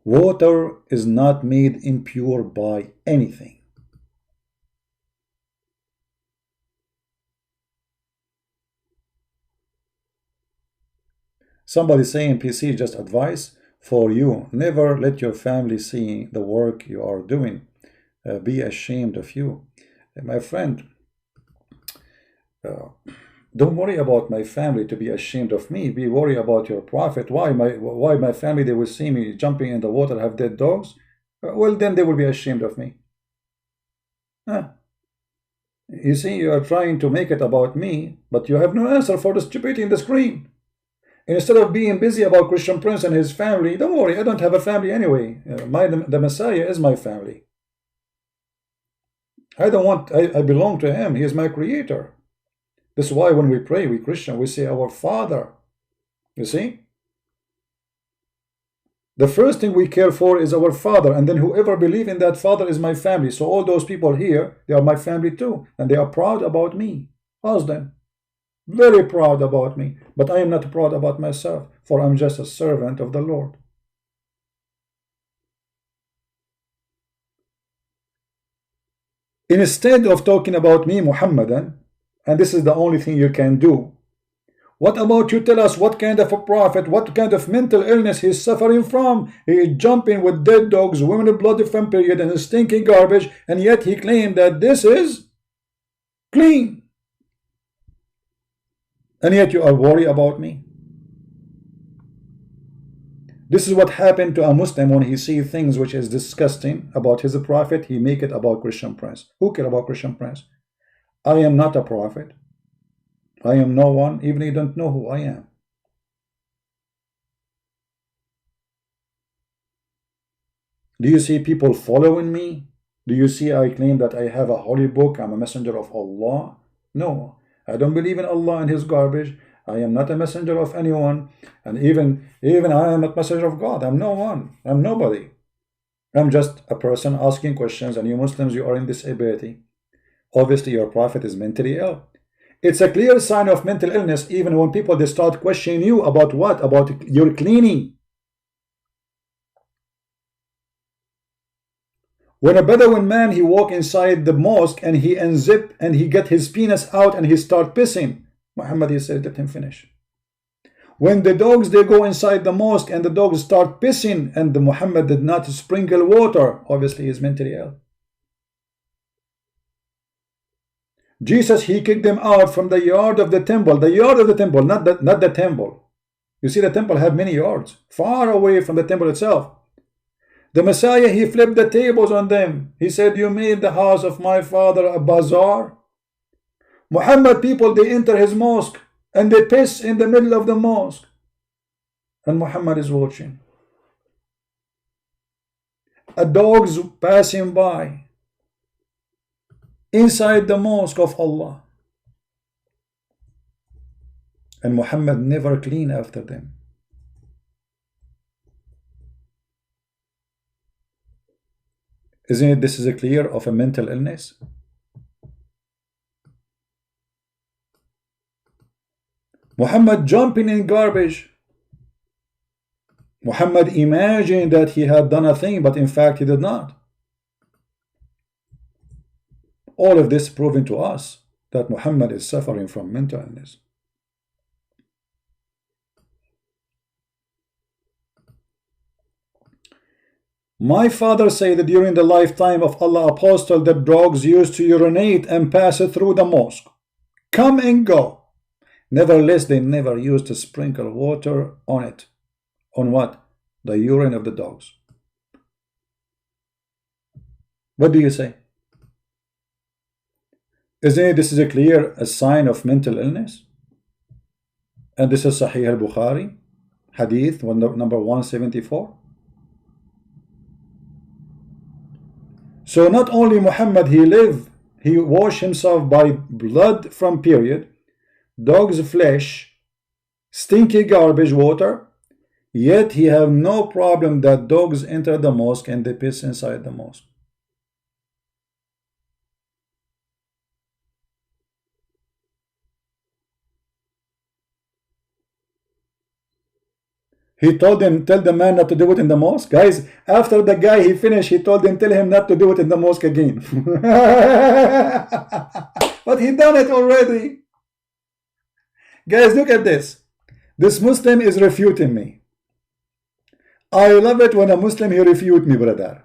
water is not made impure by anything. Somebody saying, PC, just advice for you. Never let your family see the work you are doing. Be ashamed of you. My friend, don't worry about my family to be ashamed of me. Be worried about your Prophet. Why my family, they will see me jumping in the water, have dead dogs? Well, then they will be ashamed of me. You see, you are trying to make it about me, but you have no answer for the stupidity in the screen. Instead of being busy about Christian Prince and his family, don't worry, I don't have a family anyway. The Messiah is my family. I belong to him. He is my creator. This is why when we pray, we Christian, we say our Father. You see? The first thing we care for is our Father, and then whoever believes in that Father is my family. So all those people here, they are my family too, and they are proud about me. Ask them. Very proud about me, but I am not proud about myself, for I'm just a servant of the Lord. Instead of talking about me, Muhammadan, and this is the only thing you can do, what about you tell us what kind of a prophet, what kind of mental illness he is suffering from? He is jumping with dead dogs, women of blood from period, and stinking garbage, and yet he claimed that this is clean. And yet you are worried about me. This is what happened to a Muslim when he sees things which is disgusting about his prophet. He make it about Christian Prince. Who care about Christian Prince? I am not a prophet. I am no one. Even you don't know who I am. Do you see people following me? Do you see I claim that I have a holy book? I'm a messenger of Allah? No, I don't believe in Allah and his garbage. I am not a messenger of anyone, and even I am a messenger of God. I'm no one. I'm nobody. I'm just a person asking questions, and you Muslims, you are in this ability. Obviously, your prophet is mentally ill. It's a clear sign of mental illness, even when people they start questioning you about what? About your cleaning. When a Bedouin man, he walk inside the mosque and he unzip and he get his penis out and he start pissing. Muhammad, he said, let him finish. When the dogs, they go inside the mosque and the dogs start pissing and the Muhammad did not sprinkle water, obviously he is mentally ill. Jesus, he kicked them out from the yard of the temple. The yard of the temple, not the temple. You see, the temple have many yards, far away from the temple itself. The Messiah, he flipped the tables on them. He said, you made the house of my father a bazaar. Muhammad, people, they enter his mosque and they piss in the middle of the mosque. And Muhammad is watching. A dog's passing by inside the mosque of Allah. And Muhammad never clean after them. Isn't it this is a clear of a mental illness? Muhammad jumping in garbage. Muhammad imagined that he had done a thing, but in fact he did not. All of this proving to us that Muhammad is suffering from mental illness. My father said that during the lifetime of Allah Apostle, the dogs used to urinate and pass it through the mosque. Come and go. Nevertheless, they never used to sprinkle water on it. On what? The urine of the dogs. What do you say? Isn't it this is a sign of mental illness? And this is Sahih al-Bukhari, Hadith number 174. So not only Muhammad, he washed himself by blood from period, dog's flesh, stinky garbage water, yet he have no problem that dogs enter the mosque and they piss inside the mosque. He told him, tell the man not to do it in the mosque. Guys, after the guy he finished, he told him, tell him not to do it in the mosque again. But he done it already. Guys, look at this. This Muslim is refuting me. I love it when a Muslim, he refute me, brother.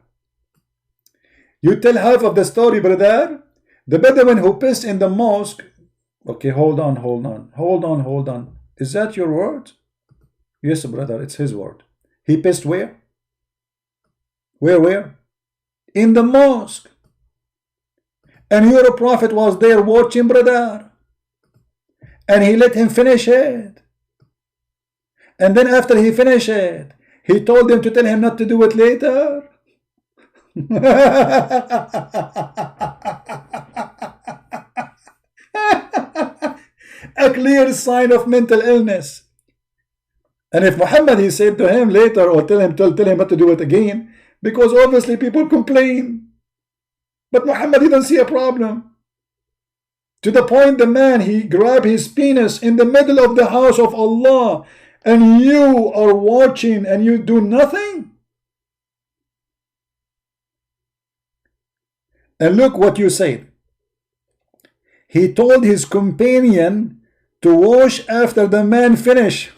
You tell half of the story, brother. The Bedouin who pissed in the mosque. Okay, hold on. Is that your word? Yes, brother, it's his word. He pissed where? Where? In the mosque. And your prophet was there watching, brother. And he let him finish it. And then after he finished it, he told him to tell him not to do it later. A clear sign of mental illness. And if Muhammad, he said to him later, or tell him not to do it again, because obviously people complain. But Muhammad didn't see a problem. To the point the man, he grabbed his penis in the middle of the house of Allah, and you are watching and you do nothing? And look what you said. He told his companion to wash after the man finished.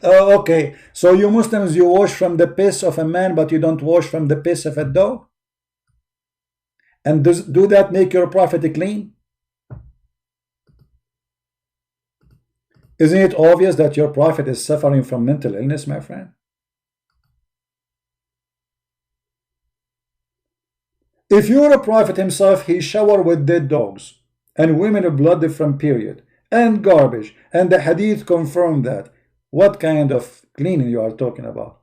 Okay, so you Muslims, you wash from the piss of a man, but you don't wash from the piss of a dog? And do that make your prophet clean? Isn't it obvious that your prophet is suffering from mental illness, my friend? If you're a prophet himself, he showered with dead dogs and women blood from period and garbage, and the hadith confirmed that. What kind of cleaning you are talking about?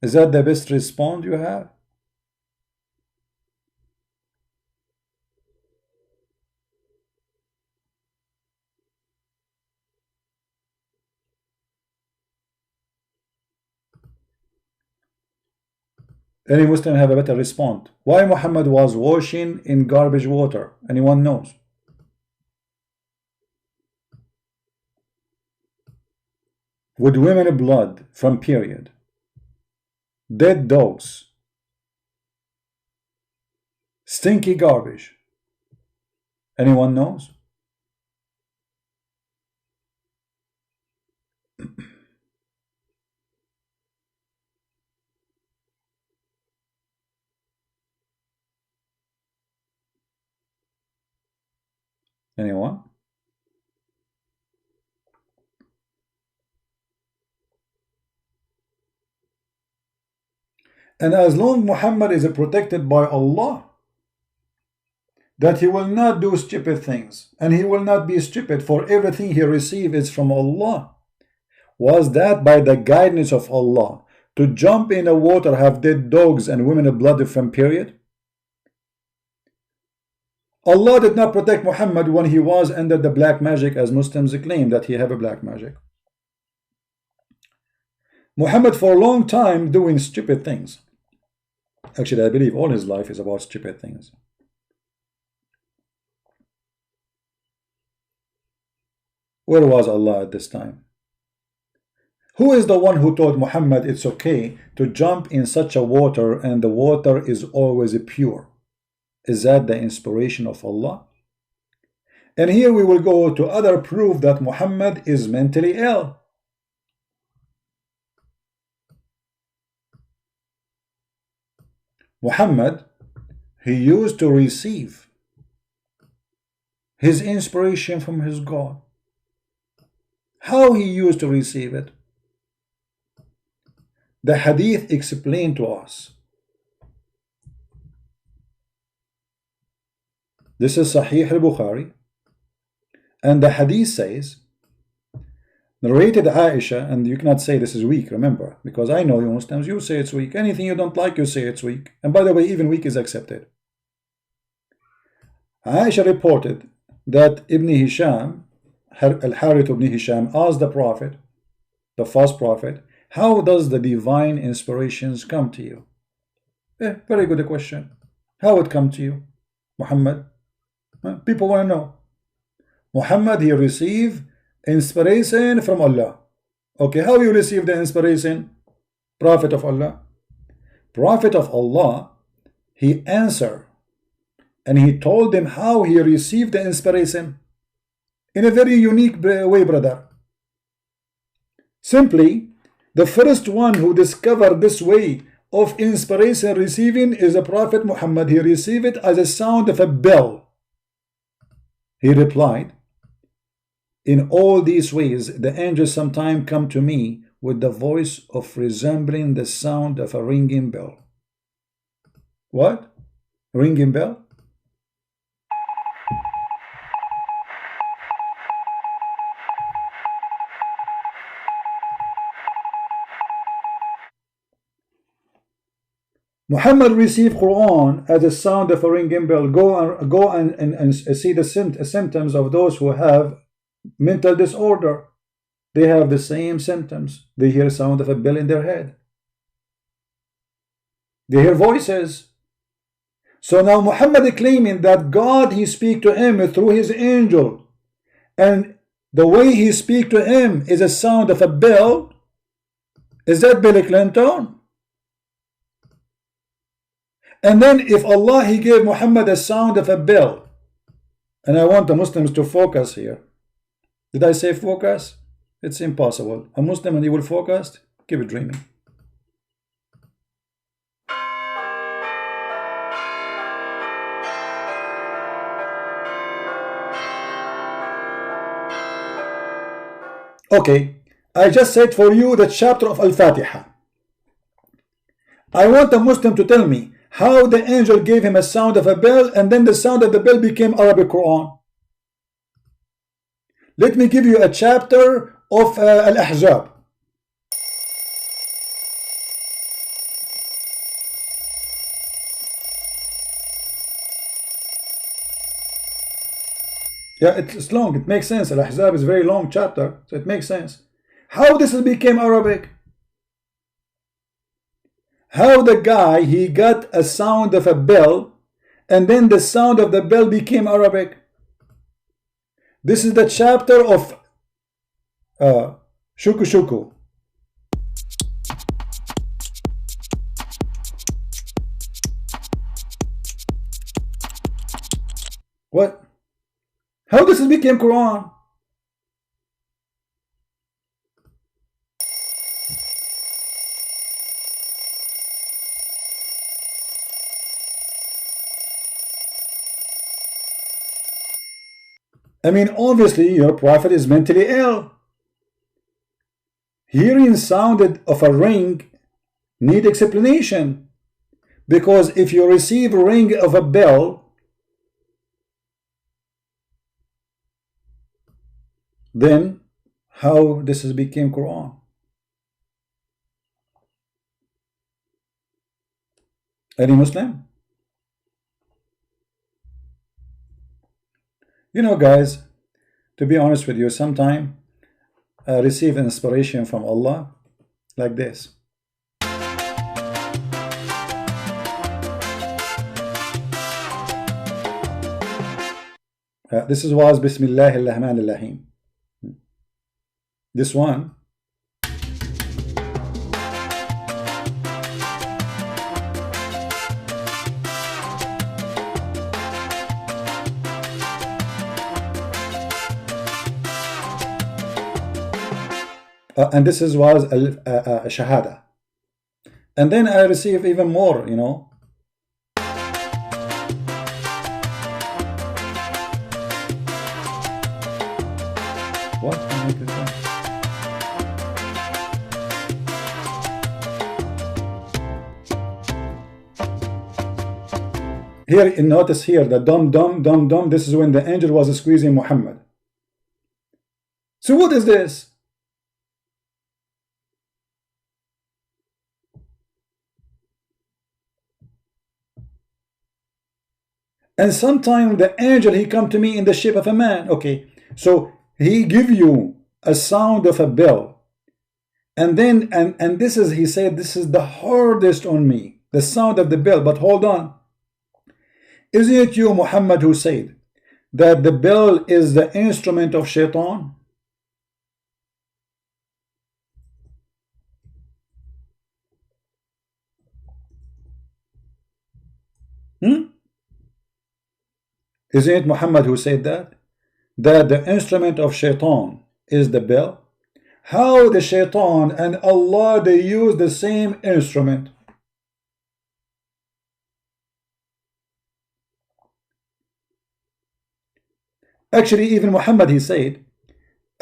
Is that the best response you have? Any Muslim have a better response? Why Muhammad was washing in garbage water? Anyone knows? With women blood from period, dead dogs, stinky garbage. Anyone knows? Anyone? And as long Muhammad is protected by Allah, that he will not do stupid things, and he will not be stupid, for everything he received is from Allah. Was that by the guidance of Allah to jump in the water, have dead dogs and women blood from period? Allah did not protect Muhammad when he was under the black magic, as Muslims claim that he have a black magic. Muhammad for a long time doing stupid things. Actually, I believe all his life is about stupid things. Where was Allah at this time? Who is the one who told Muhammad it's okay to jump in such a water and the water is always pure? Is that the inspiration of Allah? And here we will go to other proof that Muhammad is mentally ill. Muhammad, he used to receive his inspiration from his God. How he used to receive it? The hadith explained to us. This is Sahih al-Bukhari, and the hadith says, narrated Aisha, and you cannot say this is weak, remember, because I know you Muslims, you say it's weak. Anything you don't like, you say it's weak. And by the way, even weak is accepted. Aisha reported that Ibn Hisham, Al-Harith ibn Hisham, asked the Prophet, the false prophet, how does the divine inspirations come to you? Very good question. How it come to you, Muhammad? People want to know. Muhammad, he received inspiration from Allah. Okay, how you receive the inspiration? Prophet of Allah. Prophet of Allah, he answered, and he told them how he received the inspiration in a very unique way, brother. Simply, the first one who discovered this way of inspiration receiving is the Prophet Muhammad. He received it as a sound of a bell. He replied, in all these ways, the angels sometimes come to me with the voice of resembling the sound of a ringing bell. What? Ringing bell? Muhammad received Qur'an as a sound of a ringing bell. Go and see the symptoms of those who have mental disorder. They have the same symptoms. They hear sound of a bell in their head. They hear voices. So now Muhammad claiming that God, he speak to him through his angel, and the way he speak to him is a sound of a bell. Is that Bill Clinton? And then if Allah, he gave Muhammad a sound of a bell, and I want the Muslims to focus here. Did I say focus? It's impossible. A Muslim and he will focus? Keep it dreaming. Okay, I just said for you the chapter of Al-Fatiha. I want a Muslim to tell me how the angel gave him a sound of a bell and then the sound of the bell became Arabic Quran. Let me give you a chapter of Al-Ahzab. Yeah, it's long. It makes sense. Al-Ahzab is a very long chapter, so it makes sense. How this became Arabic? How the guy, he got a sound of a bell, and then the sound of the bell became Arabic. This is the chapter of Shuku Shuku. What? How this became Quran? I mean, obviously your prophet is mentally ill. Hearing sound of a ring need explanation, because if you receive a ring of a bell, then how this has became Quran? Any Muslim? You know, guys, to be honest with you, sometimes I receive inspiration from Allah like this. This was Bismillahir Rahmanir Rahim. This one. And this was a shahada. And then I receive even more, you know. What? Here, notice here, the dum dum dum dum. This is when the angel was squeezing Muhammad. So what is this? And sometimes the angel, he come to me in the shape of a man. Okay, so he give you a sound of a bell, and then and this is, he said, this is the hardest on me, the sound of the bell. But hold on, isn't it you, Muhammad, who said that the bell is the instrument of shaitan? Isn't it Muhammad who said that? That the instrument of shaitan is the bell? How the shaitan and Allah, they use the same instrument? Actually, even Muhammad, he said,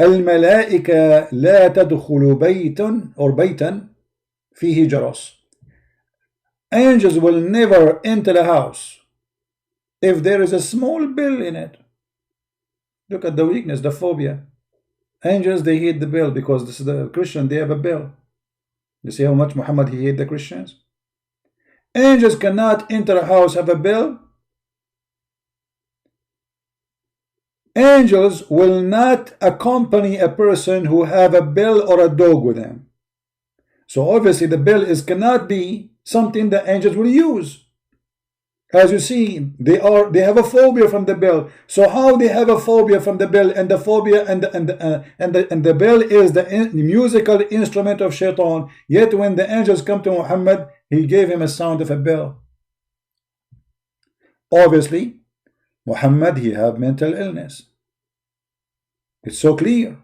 الملائكة لا تدخل بيتا or بيتا فيه جرس. Angels will never enter a house if there is a small bell in it. Look at the weakness, the phobia. Angels, they hate the bell because this is the Christian, they have a bell. You see how much Muhammad, he hate the Christians? Angels cannot enter a house, have a bell. Angels will not accompany a person who have a bell or a dog with him. So obviously the bell cannot be something that angels will use. As you see, they have a phobia from the bell. So how they have a phobia from the bell, and the phobia and the bell is the musical instrument of shaitan. Yet when the angels come to Muhammad, he gave him a sound of a bell. Obviously, Muhammad, he have mental illness. It's so clear.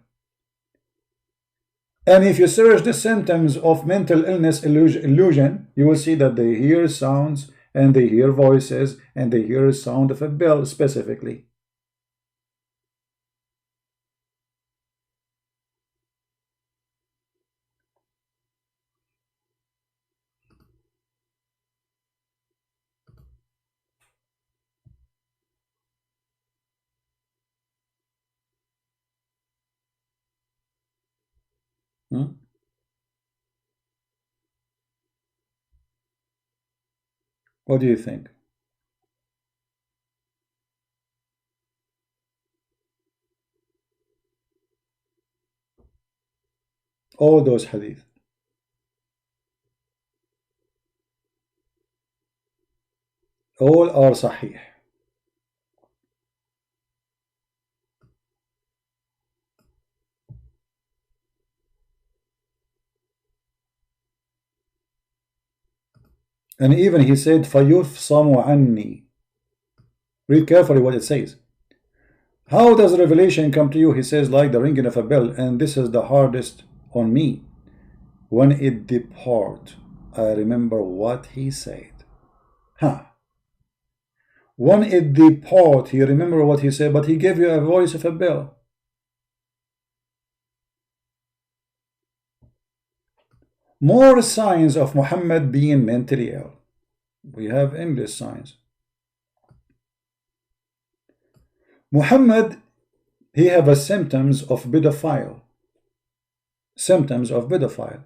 And if you search the symptoms of mental illness illusion, you will see that they hear sounds and they hear voices and they hear a sound of a bell specifically. What do you think? All those hadith. All are sahih. And even he said, فَيُفْصَمُ عَنِّي. Read carefully what it says. How does revelation come to you? He says, like the ringing of a bell, and this is the hardest on me. When it depart, I remember what he said. When it depart, he remember what he said, but he gave you a voice of a bell. More signs of Muhammad being mentally ill. We have English signs. Muhammad, he have a symptoms of pedophile. Symptoms of pedophile.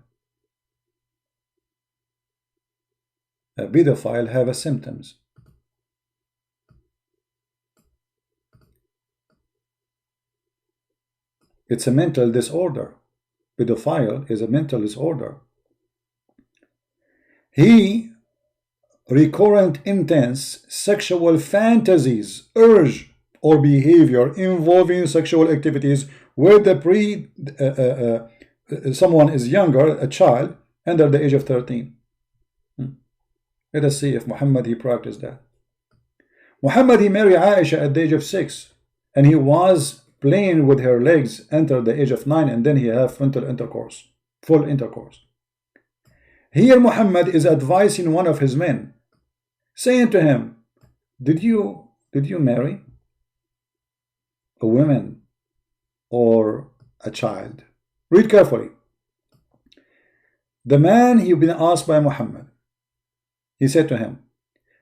A pedophile have a symptoms. It's a mental disorder. Pedophile is a mental disorder. He recurrent intense sexual fantasies, urge or behavior involving sexual activities where the someone is younger, a child under the age of 13. Let us see if Muhammad he practiced that. Muhammad he married Aisha at the age of 6, and he was playing with her legs until the age of 9, and then he have full intercourse. Here Muhammad is advising one of his men, saying to him, did you marry a woman or a child? Read carefully. The man he been asked by Muhammad, he said to him,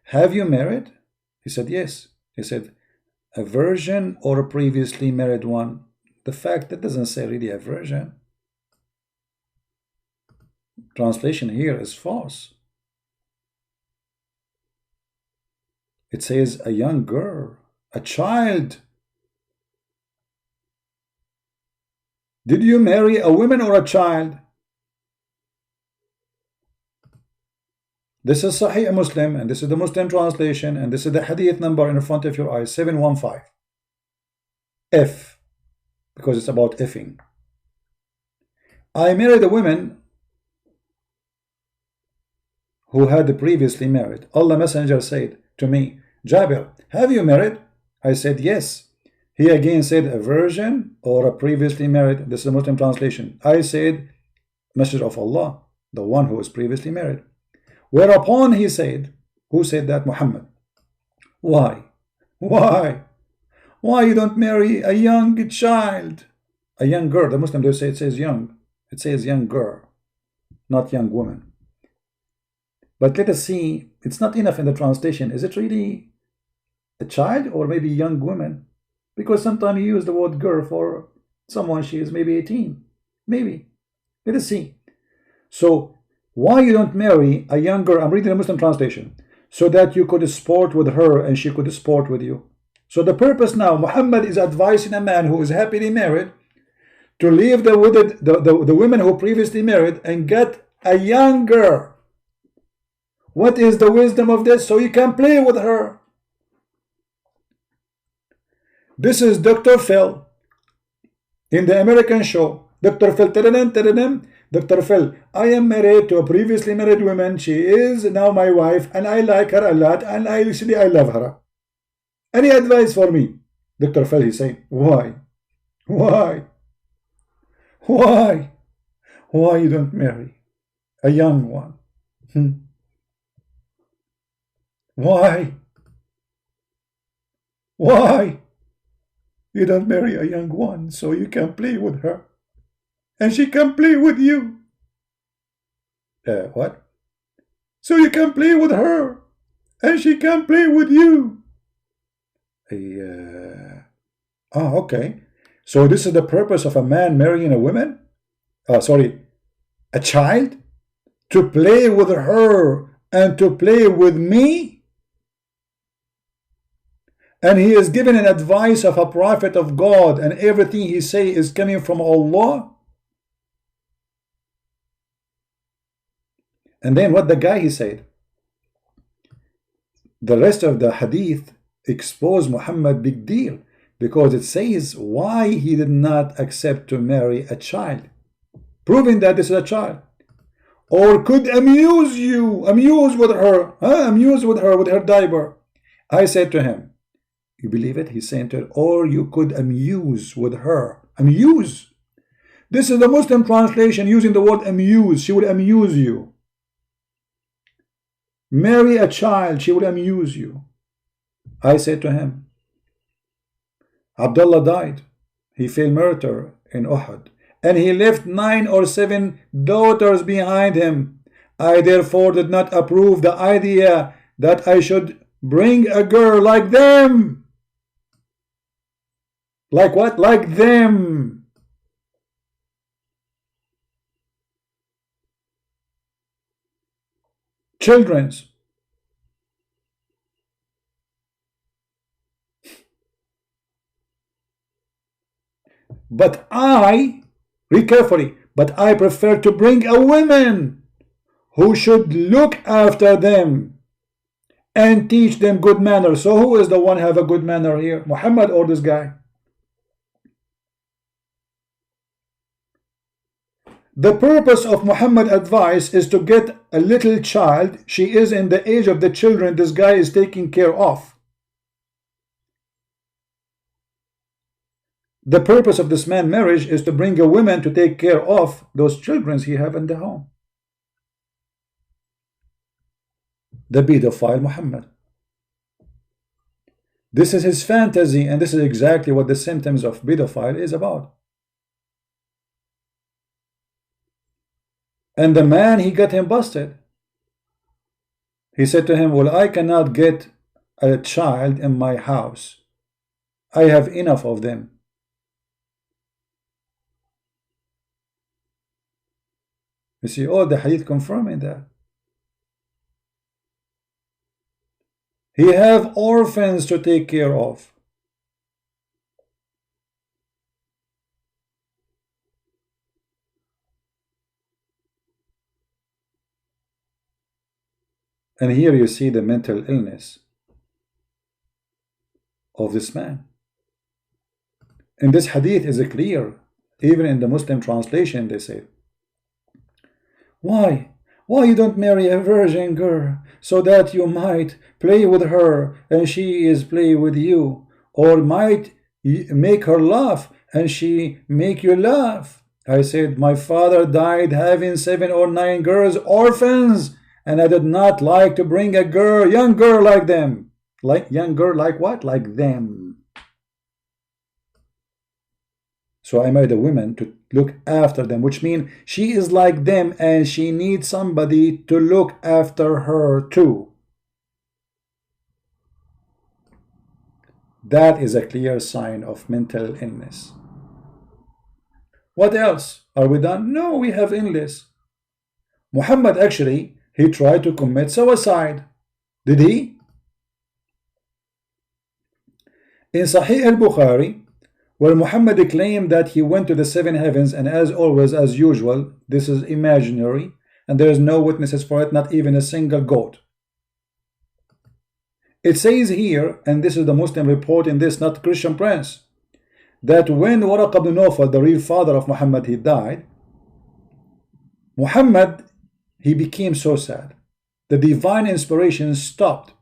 have you married? He said yes. He said, a virgin or a previously married one? The fact that doesn't say really a virgin. Translation here is false. It says a young girl, a child. Did you marry a woman or a child? This is Sahih Muslim, and this is the Muslim translation, and this is the hadith number in front of your eyes, 715. F, because it's about effing. I married a woman who had previously married. Allah Messenger said to me, Jabir, have you married? I said yes. He again said a virgin or a previously married. This is the Muslim translation. I said, Messenger of Allah, the one who was previously married. Whereupon he said, who said that? Muhammad. Why? Why you don't marry a young child? A young girl. The Muslim do say it says young. It says young girl, not young woman. But let us see, it's not enough in the translation. Is it really a child or maybe a young woman? Because sometimes you use the word girl for someone, she is maybe 18. Maybe. Let us see. So, why you don't marry a young girl? I'm reading the Muslim translation. So that you could sport with her and she could sport with you. So the purpose now, Muhammad is advising a man who is happily married to leave the women who previously married and get a young girl. What is the wisdom of this? So you can play with her. This is Dr. Phil in the American show. Dr. Phil, Dr. Phil, I am married to a previously married woman. She is now my wife and I like her a lot and I love her. Any advice for me? Dr. Phil, he said, why? Why you don't marry a young one? Why? Why? You don't marry a young one so you can play with her and she can play with you. What? So you can play with her and she can play with you. Oh, okay. So this is the purpose of a man marrying a woman? Sorry, a child? To play with her and to play with me? And he is given an advice of a prophet of God, and everything he say is coming from Allah. And then what the guy he said? The rest of the hadith expose Muhammad big deal, because it says why he did not accept to marry a child, proving that this is a child, or could amuse with her, amuse with her with her diaper. I said to him, you believe it? He's saying to her, or you could amuse with her. Amuse. This is the Muslim translation using the word amuse. She will amuse you. Marry a child, she will amuse you. I said to him, Abdullah died. He fell martyr in Uhud, and he left 9 or 7 daughters behind him. I therefore did not approve the idea that I should bring a girl like them. Like what? Like them. Children's. But I, read carefully, but I prefer to bring a woman who should look after them and teach them good manners. So who is the one who have a good manner here? Muhammad or this guy? The purpose of Muhammad's advice is to get a little child. She is in the age of the children this guy is taking care of. The purpose of this man's marriage is to bring a woman to take care of those children he have in the home. The pedophile Muhammad. This is his fantasy, and this is exactly what the symptoms of pedophile is about. And the man, he got him busted. He said to him, well, I cannot get a child in my house. I have enough of them. You see, all the hadith confirming that. He have orphans to take care of. And here you see the mental illness of this man. And this hadith is clear. Even in the Muslim translation they say, why you don't marry a virgin girl so that you might play with her and she is play with you, or might make her laugh and she make you laugh? I said, my father died having 7 or 9 girls, orphans, and I did not like to bring a girl, young girl like them. Like young girl like what? Like them. So I married a woman to look after them, which means she is like them and she needs somebody to look after her too. That is a clear sign of mental illness. What else? Are we done? No, we have endless. Muhammad actually, he tried to commit suicide. Did he? In Sahih al-Bukhari, where Muhammad claimed that he went to the 7 heavens, and as always, as usual, this is imaginary and there is no witnesses for it, not even a single goat. It says here, and this is the Muslim report in this, not Christian Prince, that when Waraq ibn Nawfal, the real father of Muhammad, he died, Muhammad, he became so sad. The divine inspiration stopped.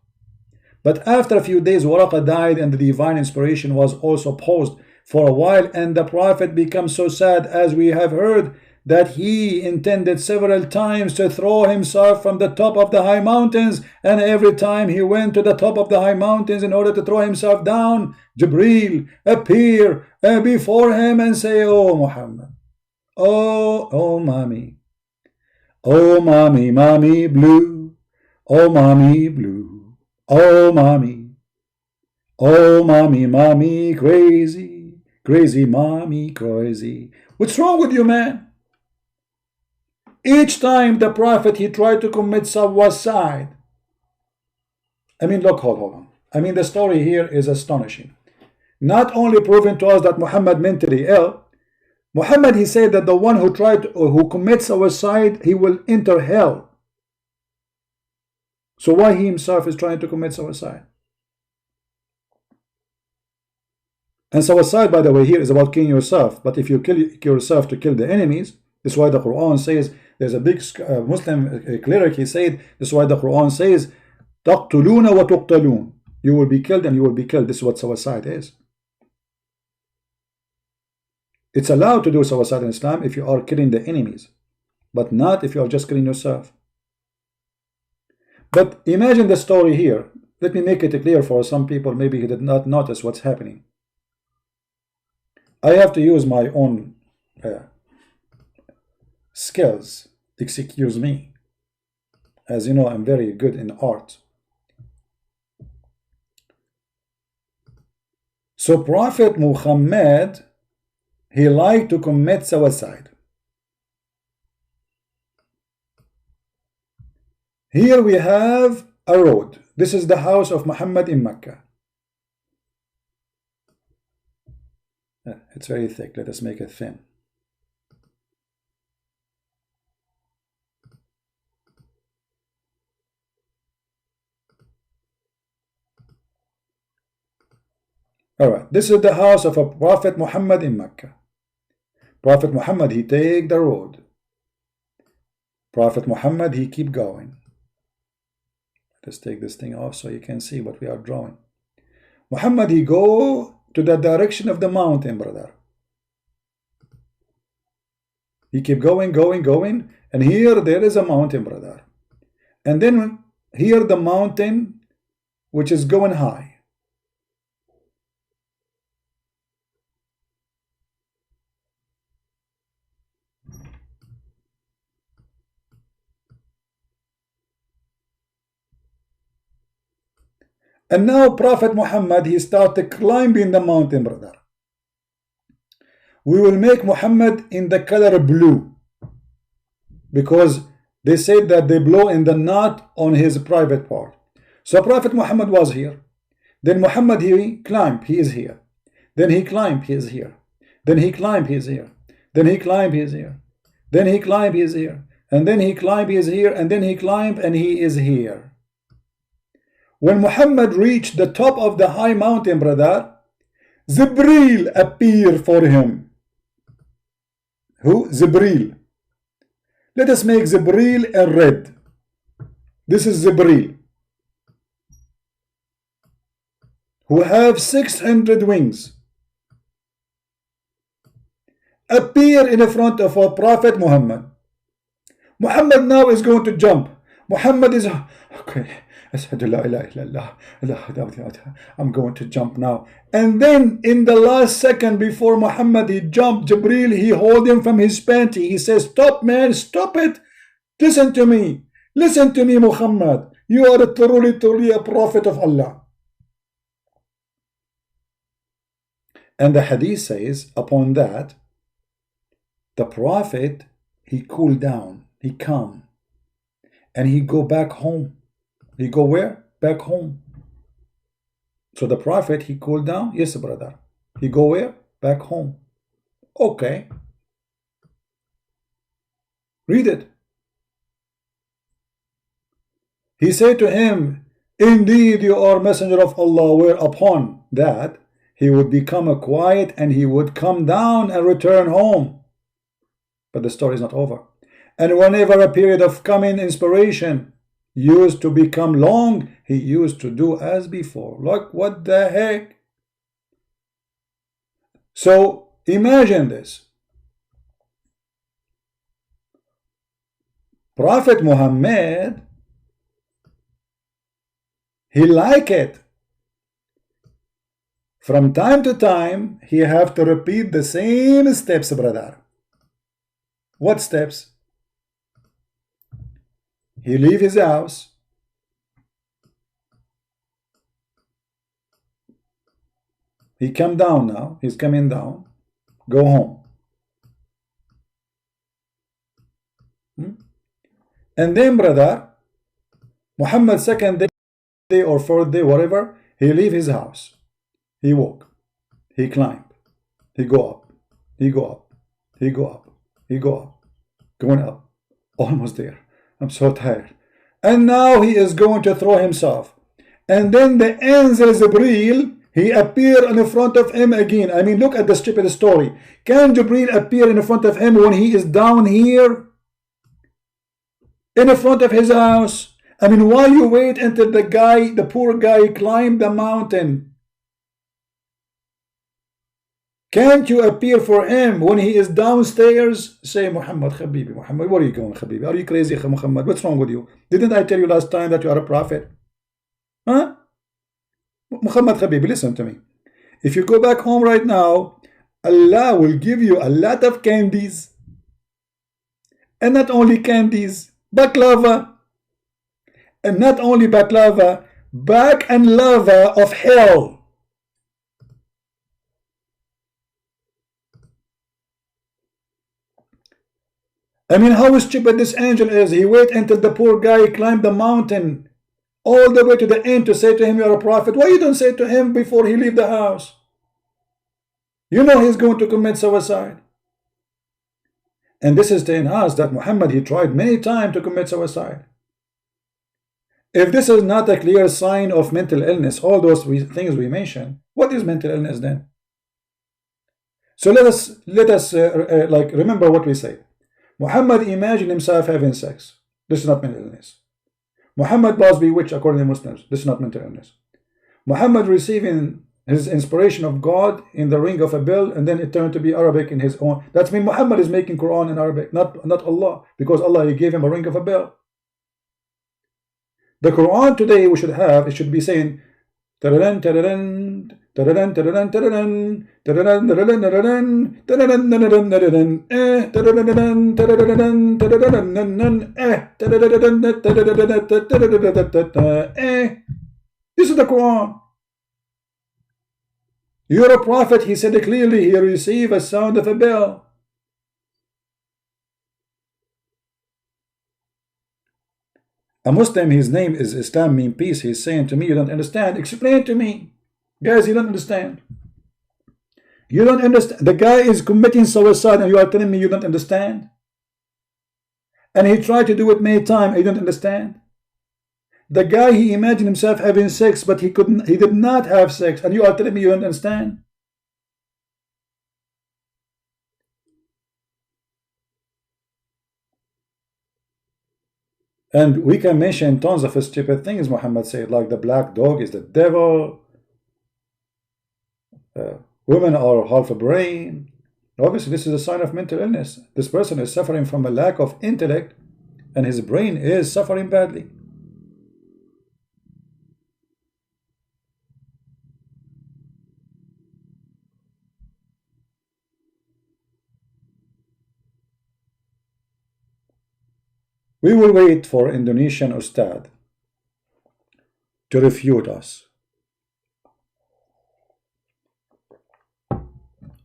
But after a few days, Waraq died and the divine inspiration was also paused for a while, and the Prophet became so sad, as we have heard, that he intended several times to throw himself from the top of the high mountains, and every time he went to the top of the high mountains in order to throw himself down, Jibreel appear before him and say, "Oh Muhammad, oh mommy, oh mommy, mommy blue, oh mommy blue, oh mommy, oh mommy, mommy crazy, crazy mommy crazy." What's wrong with you, man? Each time the Prophet, he tried to commit suicide. I mean, look, hold on. I mean, the story here is astonishing. Not only proving to us that Muhammad mentally ill, Muhammad, he said that the one who commits suicide, he will enter hell. So why he himself is trying to commit suicide? And suicide, by the way, here is about killing yourself. But if you kill yourself to kill the enemies, that's why the Quran says, there's a big Muslim cleric, he said, that's why the Quran says, تَقْتُلُونَ وَتُقْتَلُونَ. You will be killed and you will be killed. This is what suicide is. It's allowed to do suicide in Islam if you are killing the enemies, but not if you are just killing yourself. But imagine the story here. Let me make it clear for some people, maybe he did not notice what's happening. I have to use my own skills. Excuse me. As you know, I'm very good in art. So Prophet Muhammad, he liked to commit suicide. Here we have a road. This is the house of Muhammad in Mecca. It's very thick. Let us make it thin. Alright, this is the house of a Prophet Muhammad in Mecca. Prophet Muhammad, he take the road. Prophet Muhammad, he keep going. Let's take this thing off so you can see what we are drawing. Muhammad, he go to the direction of the mountain, brother. He keep going, and here there is a mountain, brother. And then here the mountain which is going high. And now Prophet Muhammad, he started climbing the mountain, brother. We will make Muhammad in the color blue, because they said that they blow in the knot on his private part. So Prophet Muhammad was here. Then Muhammad, he climbed, he is here. Then he climbed, he is here. Then he climbed, he is here. Then he climbed, he is here. Then he climbed, he is here. And then he climbed, he is here. And then he climbed, and he is here. When Muhammad reached the top of the high mountain, brother, Jibreel appeared for him. Who? Jibreel. Let us make Jibreel in red. This is Jibreel, who have 600 wings. Appear in front of our Prophet Muhammad. Muhammad now is going to jump. Muhammad is okay. I'm going to jump now. And then in the last second before Muhammad he jumped, Jibreel, he hold him from his panty. He says, "Stop, man, stop it. Listen to me. Listen to me, Muhammad. You are truly a prophet of Allah." And the hadith says, upon that, the prophet, he cooled down, he calmed, and he go back home. He go where? Back home. So the prophet, he cooled down. Yes, brother. He go where? Back home. Okay. Read it. He said to him, "Indeed, you are messenger of Allah." Whereupon that he would become quiet and he would come down and return home. But the story is not over. And whenever a period of coming inspiration used to become long, he used to do as before. Look, what the heck? So imagine this. Prophet Muhammad, he like it. From time to time, he have to repeat the same steps, brother. What steps? He leave his house. He come down now. He's coming down. Go home. And then, brother, Muhammad second day or fourth day, whatever, he leave his house. He walk. He climb. He go up. He go up. He go up. He go up. Going up. Almost there. I'm so tired. And now he is going to throw himself. And then the angel Jibreel, he appear in front of him again. I mean, look at the stupid story. Can Jibreel appear in front of him when he is down here? In front of his house? I mean, why you wait until the poor guy climbed the mountain? Can't you appear for him when he is downstairs? Say, Muhammad, Habibi, Muhammad, where are you going, Habibi? Are you crazy, Muhammad? What's wrong with you? Didn't I tell you last time that you are a prophet? Huh? Muhammad, Habibi, listen to me. If you go back home right now, Allah will give you a lot of candies. And not only candies, baklava. And not only baklava, back and lava of hell. I mean, how stupid this angel is. He wait until the poor guy climbed the mountain all the way to the end to say to him, you're a prophet. Why you don't say to him before he leave the house? You know he's going to commit suicide. And this is telling us that Muhammad, he tried many times to commit suicide. If this is not a clear sign of mental illness, all those things we mentioned, what is mental illness then? So let us like remember what we say. Muhammad imagined himself having sex. This is not mental illness. Muhammad was bewitched according to Muslims. This is not mental illness. Muhammad receiving his inspiration of God in the ring of a bell, and then it turned to be Arabic in his own. That means Muhammad is making Qur'an in Arabic, not Allah, because Allah, he gave him a ring of a bell. The Qur'an today we should have, it should be saying tararan, tararan, tararan, tararan, tararan, tararan, tararan, tararan, tararan, tararan, tararan, tararan, tararan, tararan. This is the Quran. You're a prophet, he said clearly, he received a sound of a bell. A Muslim, his name is Islam mean peace. He's saying to me, you don't understand. Explain to me. Guys, you don't understand. You don't understand. The guy is committing suicide and you are telling me you don't understand? And he tried to do it many times. You don't understand? The guy, he imagined himself having sex, but he did not have sex. And you are telling me you don't understand? And we can mention tons of stupid things Muhammad said, like the black dog is the devil. Women are half a brain. Obviously, this is a sign of mental illness. This person is suffering from a lack of intellect, and his brain is suffering badly. We will wait for Indonesian Ustadz to refute us.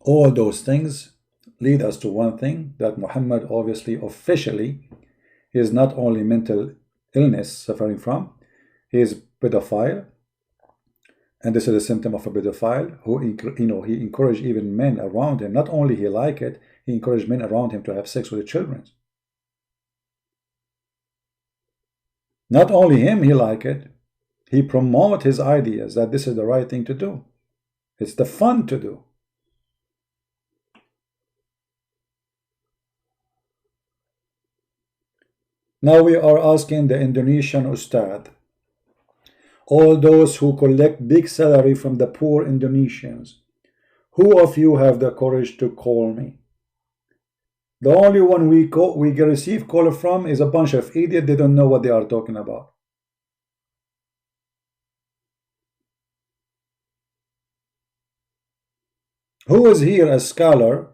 All those things lead us to one thing, that Muhammad obviously officially is not only mental illness suffering from, he is pedophile, and this is a symptom of a pedophile who, he encouraged even men around him. Not only he like it, he encouraged men around him to have sex with the children. Not only him, he like it, he promote his ideas that this is the right thing to do. It's the fun to do. Now we are asking the Indonesian Ustadz, all those who collect big salary from the poor Indonesians, who of you have the courage to call me? The only one we receive call from is a bunch of idiots. They don't know what they are talking about. Who is here a scholar?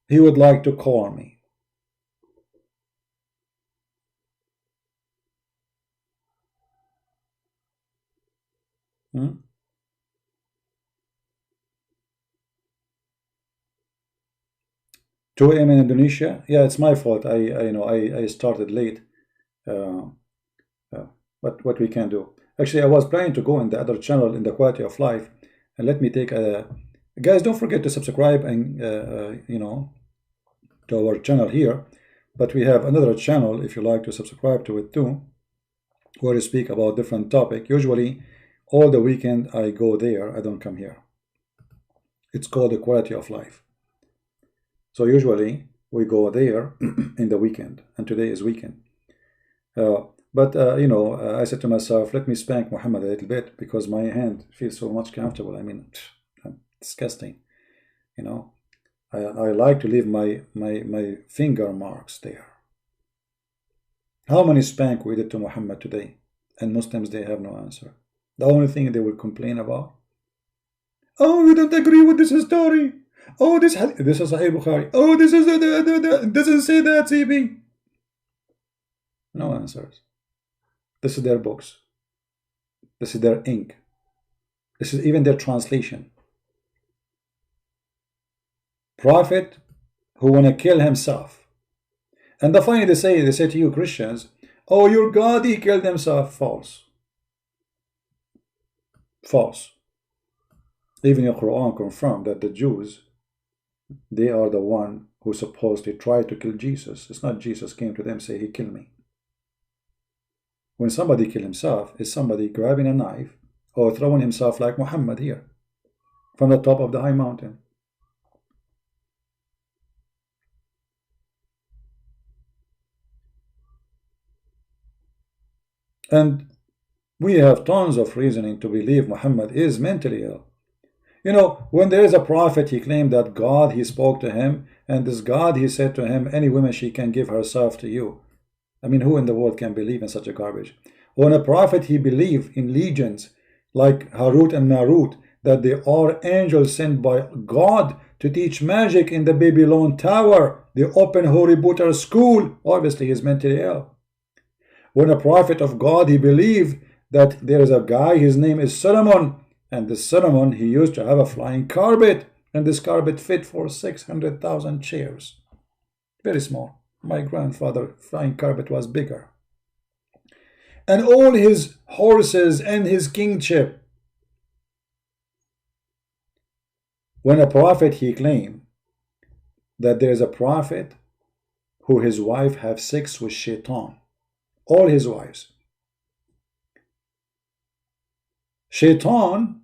He would like to call me. Hmm? 2 a.m. in Indonesia. Yeah, it's my fault. I started late. But what we can do? Actually, I was planning to go in the other channel in the quality of life, and let me take a. Guys, don't forget to subscribe and to our channel here. But we have another channel if you like to subscribe to it too, where we speak about different topic. Usually, all the weekend I go there. I don't come here. It's called the quality of life. So usually we go there in the weekend, and today is weekend. I said to myself, let me spank Muhammad a little bit because my hand feels so much comfortable. I mean, disgusting. I like to leave my finger marks there. How many spank we did to Muhammad today? And Muslims, they have no answer. The only thing they will complain about, oh, you don't agree with this story. Oh, this is Sahih Bukhari. Oh, this is doesn't say that, CB. No answers. This is their books. This is their ink. This is even their translation. Prophet who want to kill himself. And the funny they say to you Christians, oh, your God, he killed himself. False. False. Even your Qur'an confirmed that the Jews, they are the one who supposedly tried to kill Jesus. It's not Jesus came to them say he killed me. When somebody kill himself, is somebody grabbing a knife or throwing himself like Muhammad here from the top of the high mountain. And we have tons of reasoning to believe Muhammad is mentally ill. When there is a prophet, he claimed that God, he spoke to him, and this God, he said to him, any woman, she can give herself to you. I mean, who in the world can believe in such a garbage? When a prophet, he believed in legions like Harut and Marut, that they are angels sent by God to teach magic in the Babylon Tower, the open Holy Butter school. Obviously, he is mentally ill. When a prophet of God, he believed that there is a guy, his name is Solomon, and this Solomon, he used to have a flying carpet, and this carpet fit for 600,000 chairs. Very small. My grandfather's flying carpet was bigger. And all his horses and his kingship. When a prophet, he claimed that there is a prophet who his wife have sex with Shaitan. All his wives. Shaitan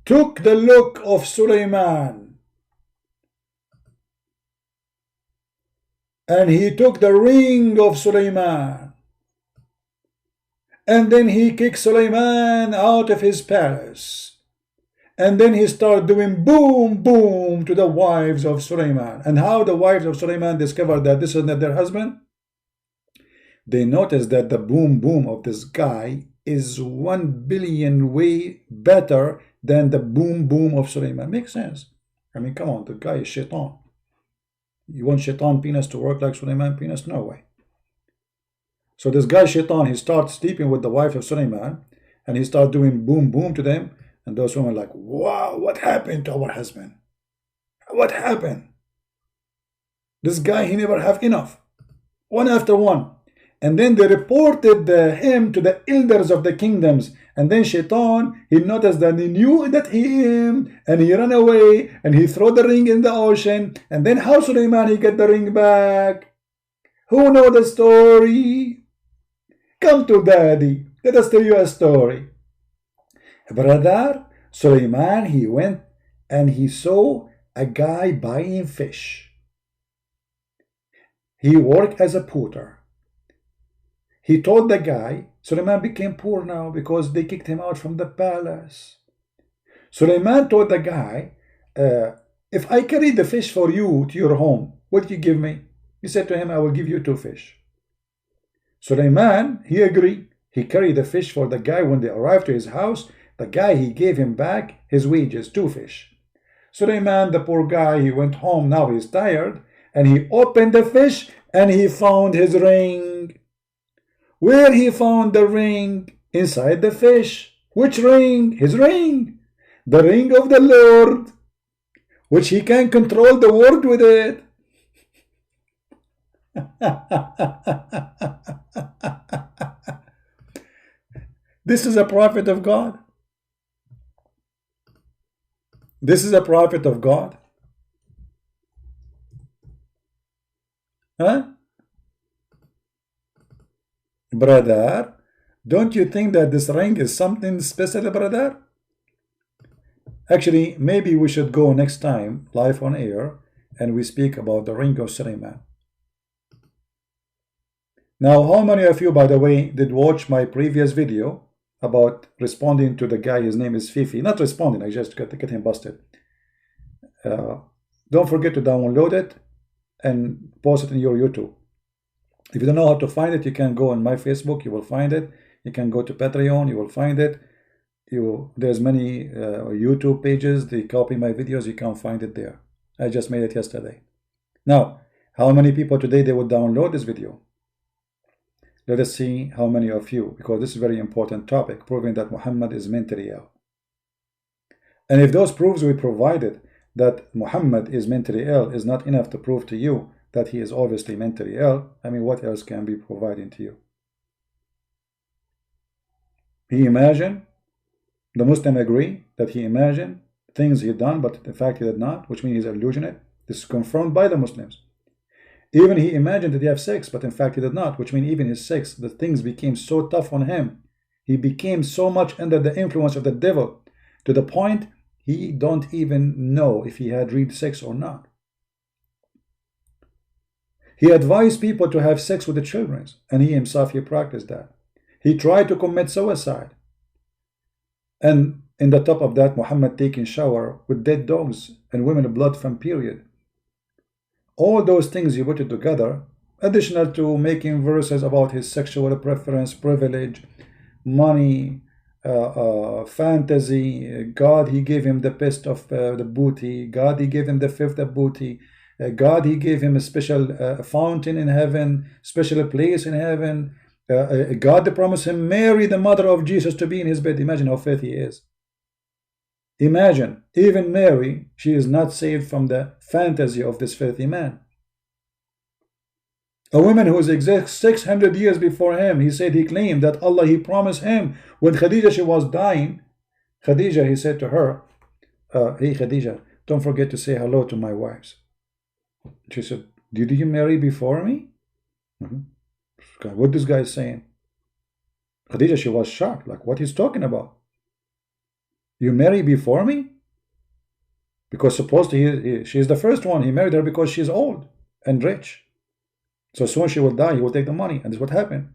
took the look of Sulaiman, and he took the ring of Sulaiman, and then he kicked Sulaiman out of his palace, and then he started doing boom boom to the wives of Sulaiman. And how the wives of Sulaiman discovered that this is not their husband? They noticed that the boom boom of this guy is 1 billion way better than the boom boom of Sulaiman. Makes sense. I mean, come on, the guy is Shaitan. You want Shaitan penis to work like Sulaiman penis? No way. So this guy Shaitan, he starts sleeping with the wife of Sulaiman, and he starts doing boom boom to them, and those women are like, wow, what happened to our husband? What happened? This guy, he never have enough. One after one. And then they reported him to the elders of the kingdoms. And then Shaitan, he noticed that he knew that him, and he ran away, and he threw the ring in the ocean. And then how Sulaiman, he get the ring back? Who know the story? Come to daddy. Let us tell you a story. Brother, Sulaiman, he went and he saw a guy buying fish. He worked as a porter. He told the guy, Sulaiman became poor now because they kicked him out from the palace. Sulaiman told the guy, if I carry the fish for you to your home, what do you give me? He said to him, I will give you 2 fish. Sulaiman, he agreed. He carried the fish for the guy. When they arrived to his house, the guy, he gave him back his wages, 2 fish. Sulaiman, the poor guy, he went home. Now he's tired, and he opened the fish and he found his ring. Where he found the ring? Inside the fish. Which ring? His ring. The ring of the Lord, which he can control the world with it. This is a prophet of God. This is a prophet of God. Huh? Brother, don't you think that this ring is something special, brother? Actually, maybe we should go next time live on air and we speak about the ring of Sulaiman. Now, how many of you, by the way, did watch my previous video about responding to the guy? His name is Fifi. Not responding, I just get him busted. Don't forget to download it and post it in your YouTube. If you don't know how to find it, you can go on my Facebook, you will find it. You can go to Patreon, you will find it. There's many YouTube pages, they copy my videos, you can find it there. I just made it yesterday. Now, how many people today they would download this video? Let us see how many of you, because this is a very important topic, proving that Muhammad is mentally ill. And if those proofs we provided that Muhammad is mentally ill is not enough to prove to you that he is obviously mentally ill, I mean, what else can be providing to you? He imagined, the Muslim agree that he imagined things he had done, but in fact he did not, which means he's illusionate. This is confirmed by the Muslims. Even he imagined that he had sex, but in fact he did not, which means even his sex, the things became so tough on him. He became so much under the influence of the devil to the point he don't even know if he had real sex or not. He advised people to have sex with the children, and he himself, he practiced that. He tried to commit suicide. And in the top of that, Muhammad taking shower with dead dogs and women blood from period. All those things he put it together, additional to making verses about his sexual preference, privilege, money, fantasy. God, he gave him the best of the booty. God, he gave him the fifth of booty. God, he gave him a special fountain in heaven, special place in heaven. God promised him Mary, the mother of Jesus, to be in his bed. Imagine how filthy he is. Imagine, even Mary, she is not saved from the fantasy of this filthy man. A woman who is exact 600 years before him, he said, he claimed that Allah, he promised him, when Khadija, she was dying, Khadija, he said to her, hey Khadija, don't forget to say hello to my wives. She said, did you marry before me? What this guy is saying? Khadija, she was shocked, like what he's talking about. You marry before me? Because supposedly she is the first one. He married her because she's old and rich. So soon she will die, he will take the money. And this is what happened.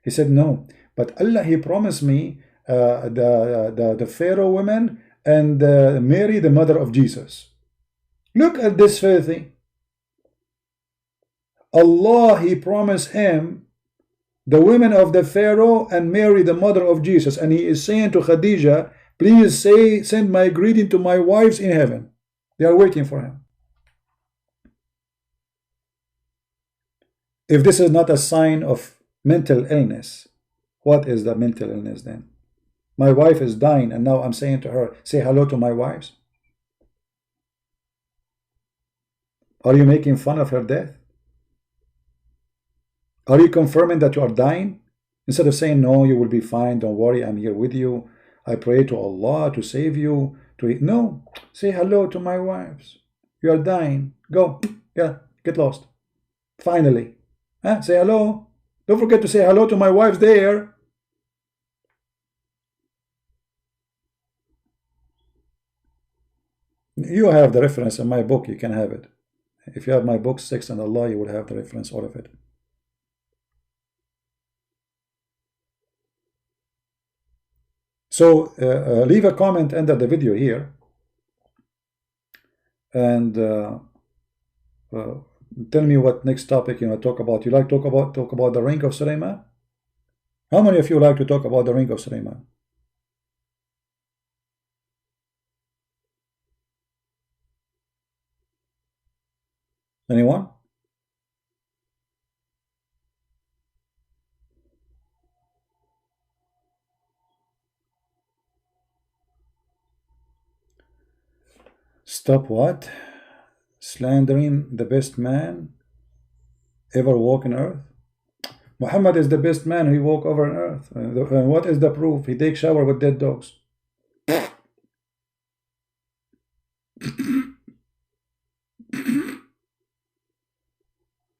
He said, no, but Allah, he promised me the Pharaoh women and Mary, the mother of Jesus. Look at this filthy. Allah, he promised him the women of the Pharaoh and Mary, the mother of Jesus. And he is saying to Khadija, please send my greeting to my wives in heaven. They are waiting for him. If this is not a sign of mental illness, what is the mental illness then? My wife is dying and now I'm saying to her, say hello to my wives. Are you making fun of her death? Are you confirming that you are dying? Instead of saying, no, you will be fine, don't worry, I'm here with you, I pray to Allah to save you. No, say hello to my wives. You are dying. Go, yeah, get lost. Finally. Say hello. Don't forget to say hello to my wives there. You have the reference in my book, you can have it. If you have my book, Sex and Allah, you will have the reference, all of it. So leave a comment under the video here And tell me what next topic you want to talk about. You like talk about the ring of Sulaiman? How many of you like to talk about the ring of Sulaiman? Anyone? Stop what? Slandering the best man ever walk on earth? Muhammad is the best man who walk over on earth. And what is the proof? He takes shower with dead dogs.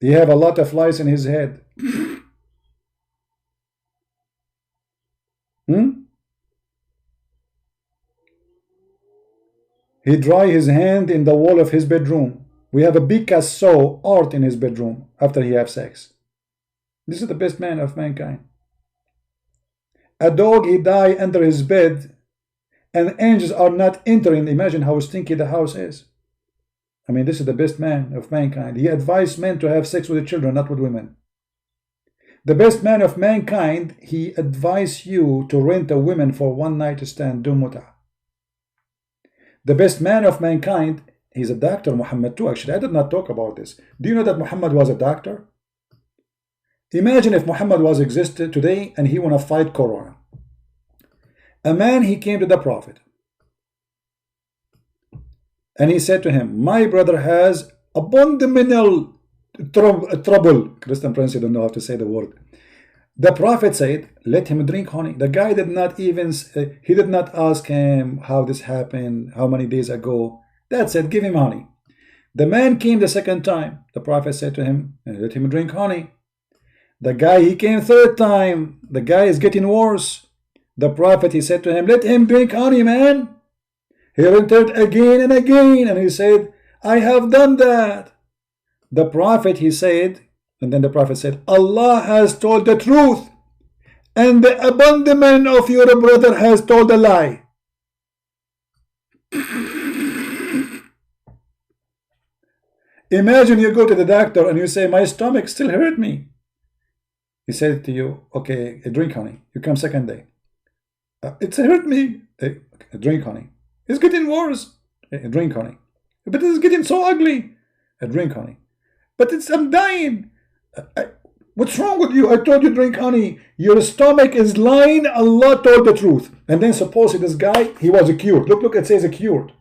He have a lot of flies in his head. He dry his hand in the wall of his bedroom. We have a Picasso art in his bedroom after he have sex. This is the best man of mankind. A dog, he die under his bed, and angels are not entering. Imagine how stinky the house is. I mean, this is the best man of mankind. He advised men to have sex with the children, not with women. The best man of mankind, he advised you to rent a woman for one night stand, do muta. The best man of mankind, he's a doctor, Muhammad too. Actually, I did not talk about this. Do you know that Muhammad was a doctor? Imagine if Muhammad was existed today and he want to fight Corona. A man, he came to the Prophet and he said to him, my brother has abdominal trouble. Christian Prince, you don't know how to say the word. The Prophet said, let him drink honey. The guy did not even, he did not ask him how this happened, how many days ago. That said, give him honey. The man came the second time. The Prophet said to him, let him drink honey. The guy, he came third time. The guy is getting worse. The Prophet, he said to him, let him drink honey, man. He returned again and again, and he said, I have done that. The Prophet, he said, and then the Prophet said, Allah has told the truth, and the abandonment of your brother has told a lie. Imagine you go to the doctor and you say, my stomach still hurt me. He said to you, okay, drink honey. You come second day. It's hurt me. Drink honey. It's getting worse. Drink honey. But it's getting so ugly. Drink honey. But I'm dying. What's wrong with you? I told you drink honey. Your stomach is lying. Allah told the truth. And then supposedly this guy, he was cured. Look, it says cured.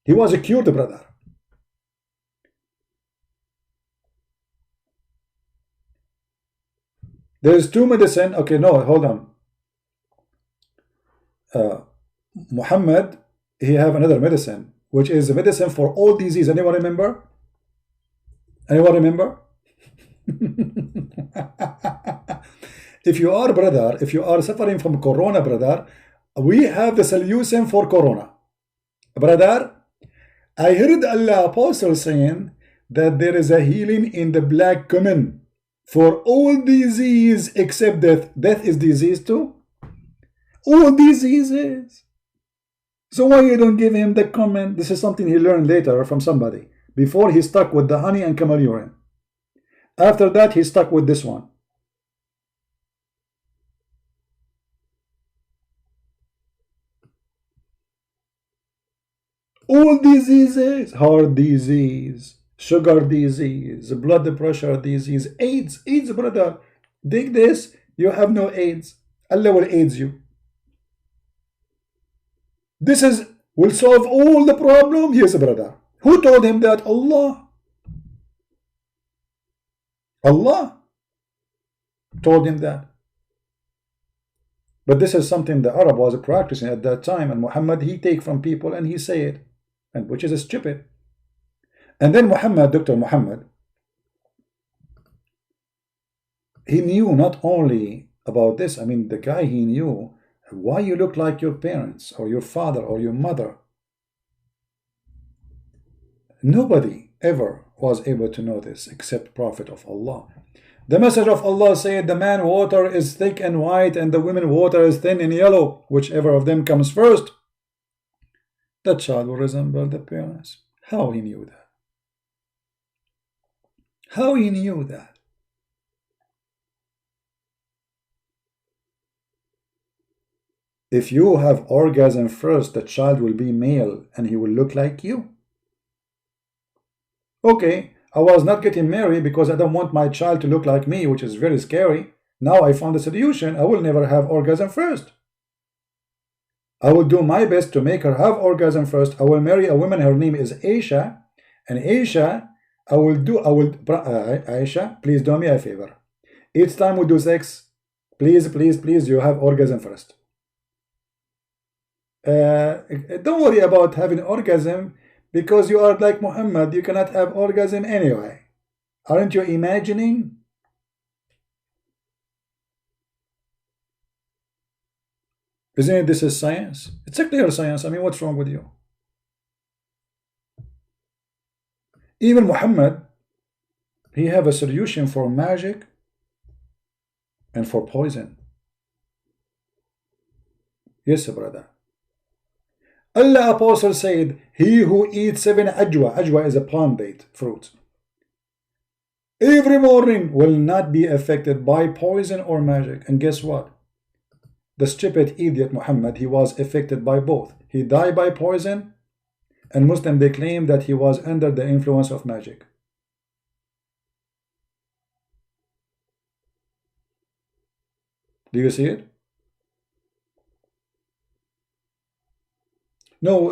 He was cured, brother. There's two medicine. Okay, no, hold on. Muhammad, he have another medicine, which is a medicine for all disease. Anyone remember? Anyone remember? If you are, brother, if you are suffering from corona, brother, we have the solution for corona. Brother, I heard Allah Apostle saying that there is a healing in the black cumin for all disease except death. Death is disease too. All diseases. So why you don't give him the cumin? This is something he learned later from somebody. Before he stuck with the honey and camel urine. After that he stuck with this one. All diseases, heart disease, sugar disease, blood pressure disease, AIDS, brother. Dig this, you have no AIDS. Allah will AIDS you. This will solve all the problem. Yes, brother. Who told him that? Allah. Allah told him that. But this is something the Arab was practicing at that time, and Muhammad, he take from people and he say it, and which is stupid. And then Muhammad, Dr. Muhammad, he knew not only about this, I mean, the guy, he knew why you look like your parents or your father or your mother. Nobody ever was able to know this except Prophet of Allah. The message of Allah said the man water is thick and white and the women water is thin and yellow. Whichever of them comes first, the child will resemble the parents. How he knew that? How he knew that? If you have orgasm first, the child will be male and he will look like you. Okay, I was not getting married because I don't want my child to look like me, which is very scary. Now I found a solution. I will never have orgasm first. I will do my best to make her have orgasm first. I will marry a woman. Her name is Aisha. And Aisha, Aisha, please do me a favor. Each time we do sex, please, please, please, you have orgasm first. Don't worry about having orgasm because you are like Muhammad. You cannot have orgasm anyway. Aren't you imagining? Isn't it this is science? It's a clear science. I mean, what's wrong with you? Even Muhammad, he have a solution for magic and for poison. Yes, brother. Allah Apostle said, he who eats 7 ajwa is a palm date fruit, every morning will not be affected by poison or magic. And guess what? The stupid idiot Muhammad, he was affected by both. He died by poison, and Muslim, they claim that he was under the influence of magic. Do you see it? No,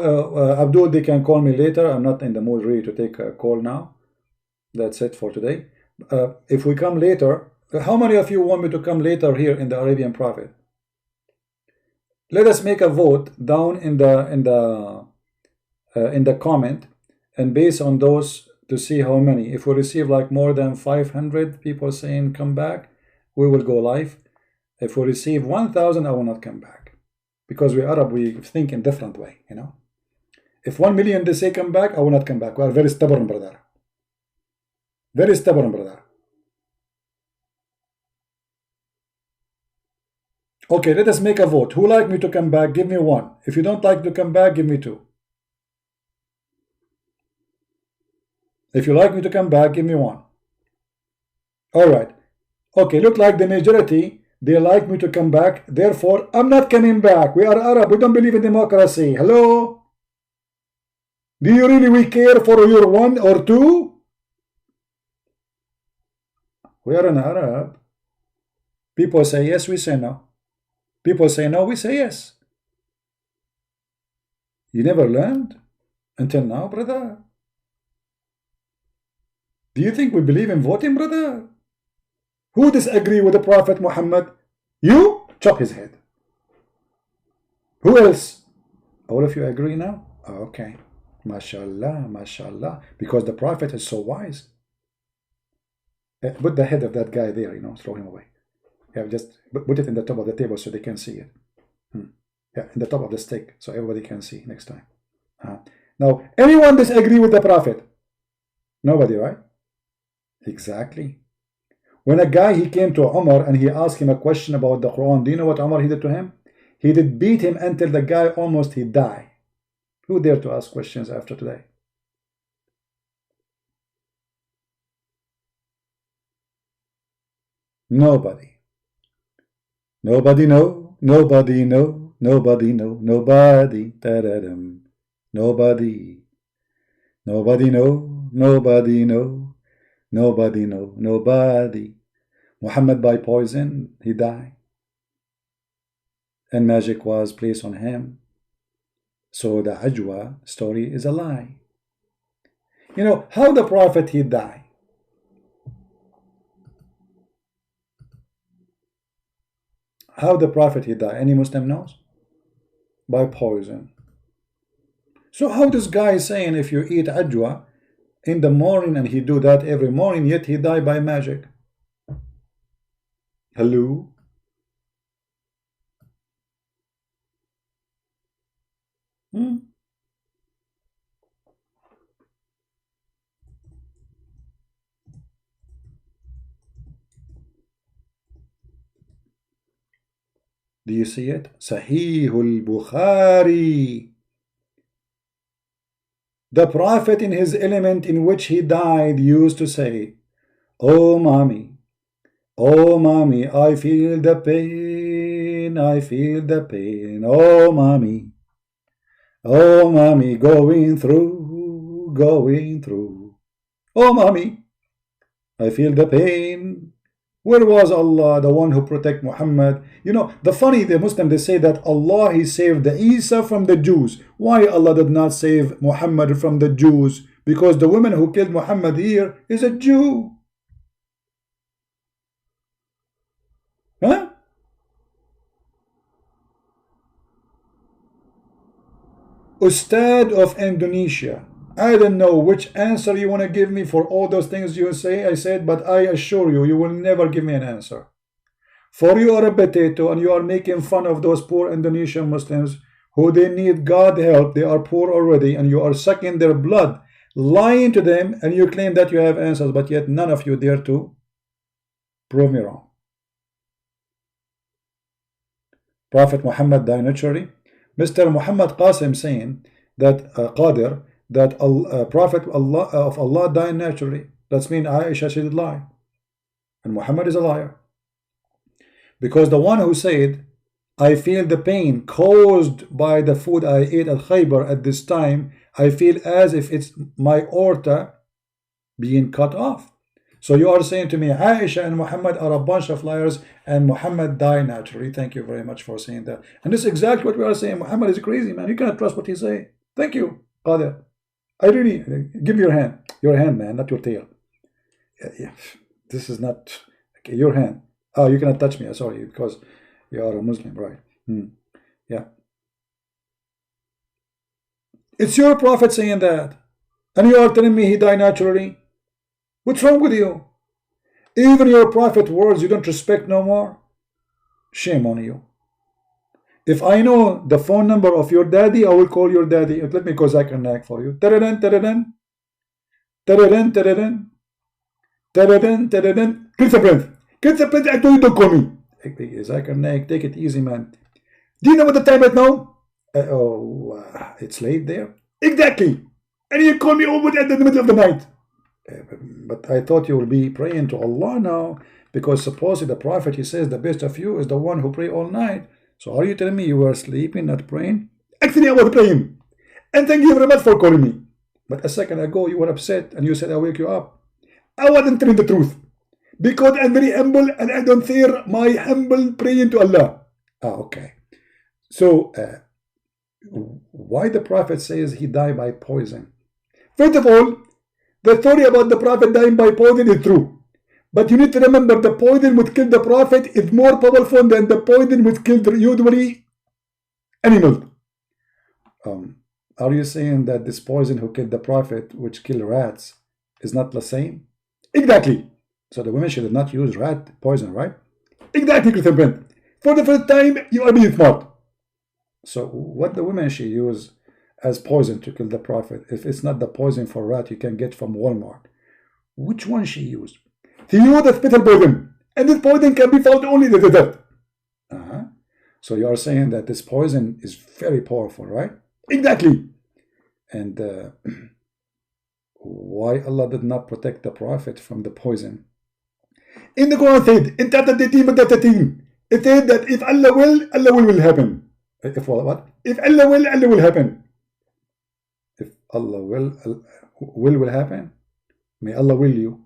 Abdul, they can call me later. I'm not in the mood really to take a call now. That's it for today. If we come later, how many of you want me to come later here in the Arabian Prophet? Let us make a vote down in the comment, and based on those to see how many. If we receive like more than 500 people saying come back, we will go live. If we receive 1,000, I will not come back. Because we Arab, we think in different way, you know. If 1 million they say come back, I will not come back. We are very stubborn, brother. Very stubborn, brother. Okay, let us make a vote. Who like me to come back? Give me 1. If you don't like to come back, give me 2. If you like me to come back, give me 1. All right. Okay, look like the majority, they like me to come back. Therefore, I'm not coming back. We are Arab. We don't believe in democracy. Hello? Do you really we care for your 1 or 2? We are an Arab. People say yes, we say no. People say no, we say yes. You never learned until now, brother? Do you think we believe in voting, brother? Who disagree with the Prophet Muhammad? You? Chop his head. Who else? All of you agree now? Okay. MashaAllah, MashaAllah. Because the Prophet is so wise. Put the head of that guy there, you know, throw him away. Yeah, just put it in the top of the table so they can see it. Yeah, in the top of the stick so everybody can see next time. Now, anyone disagree with the Prophet? Nobody, right? Exactly. When a guy, he came to Umar and he asked him a question about the Quran, do you know what Umar he did to him? He did beat him until the guy almost he died. Who dare to ask questions after today? Nobody. Nobody know, nobody know, nobody know, nobody. Da-da-dum. Nobody. Nobody know, nobody know, nobody know, nobody. Muhammad by poison, he died. And magic was placed on him. So the Ajwa story is a lie. You know, how the Prophet he died? How the Prophet he died? Any Muslim knows? By poison. So how this guy is saying if you eat Ajwa in the morning and he do that every morning, yet he died by magic? Hello? Do you see it? Sahih al-Bukhari. The Prophet in his element in which he died used to say, "Oh mommy, oh mommy, I feel the pain, I feel the pain, oh mommy, going through, going through. Oh mommy, I feel the pain." Where was Allah, the one who protect Muhammad? You know, the Muslim, they say that Allah, he saved the Isa from the Jews. Why Allah did not save Muhammad from the Jews? Because the woman who killed Muhammad here is a Jew. Huh? Ustad of Indonesia. I don't know which answer you want to give me for all those things you say. I said, but I assure you, you will never give me an answer. For you are a potato and you are making fun of those poor Indonesian Muslims who they need God help. They are poor already and you are sucking their blood, lying to them, and you claim that you have answers, but yet none of you dare to prove me wrong. Prophet Muhammad died naturally. Mr. Muhammad Qasim saying that Qadir, that Prophet of Allah died naturally. That means Aisha, she did lie. And Muhammad is a liar. Because the one who said, I feel the pain caused by the food I ate at Khaybar at this time, I feel as if it's my aorta being cut off. So you are saying to me, Aisha and Muhammad are a bunch of liars and Muhammad died naturally. Thank you very much for saying that. And this is exactly what we are saying. Muhammad is crazy, man. You cannot trust what he say. Thank you, Qadir. I really, give me your hand. Your hand, man, not your tail. Yeah. This is not, okay, your hand. Oh, you cannot touch me. Sorry, because you are a Muslim, right? Yeah. It's your prophet saying that. And you are telling me he died naturally? What's wrong with you? Even your prophet words you don't respect no more? Shame on you. If I know the phone number of your daddy, I will call your daddy. Let me go Zakir Naik for you. Taradan, taradan. Taradan, taradan. Taradan, taradan. Kill the breath. Kill the breath. I told you don't call me. Zakir Naik, take it easy, man. Do you know what the time is now? It's late there. Exactly. And you call me over at the middle of the night. But I thought you will be praying to Allah now, because supposedly the Prophet, he says the best of you is the one who pray all night. So are you telling me you were sleeping, not praying? Actually, I was praying. And thank you very much for calling me. But a second ago, you were upset and you said I'll wake you up. I wasn't telling the truth. Because I'm very humble and I don't fear my humble praying to Allah. Okay. So, why the Prophet says he died by poison? First of all, the story about the Prophet dying by poison is true. But you need to remember the poison which killed the Prophet is more powerful than the poison which killed usually animals. Are you saying that this poison who killed the Prophet, which killed rats, is not the same? Exactly. So the women should not use rat poison, right? Exactly, Christian Brent. For the first time, you are being smart. So what the women should use as poison to kill the Prophet, if it's not the poison for rat you can get from Walmart, which one she used? She used a special poison, and this poison can be found only in the desert. So you are saying that this poison is very powerful, right? Exactly. And why Allah did not protect the Prophet from the poison? In the Quran said, in chapter 13, it said that if Allah will happen. If what? If Allah will happen. If Allah will happen, may Allah will you.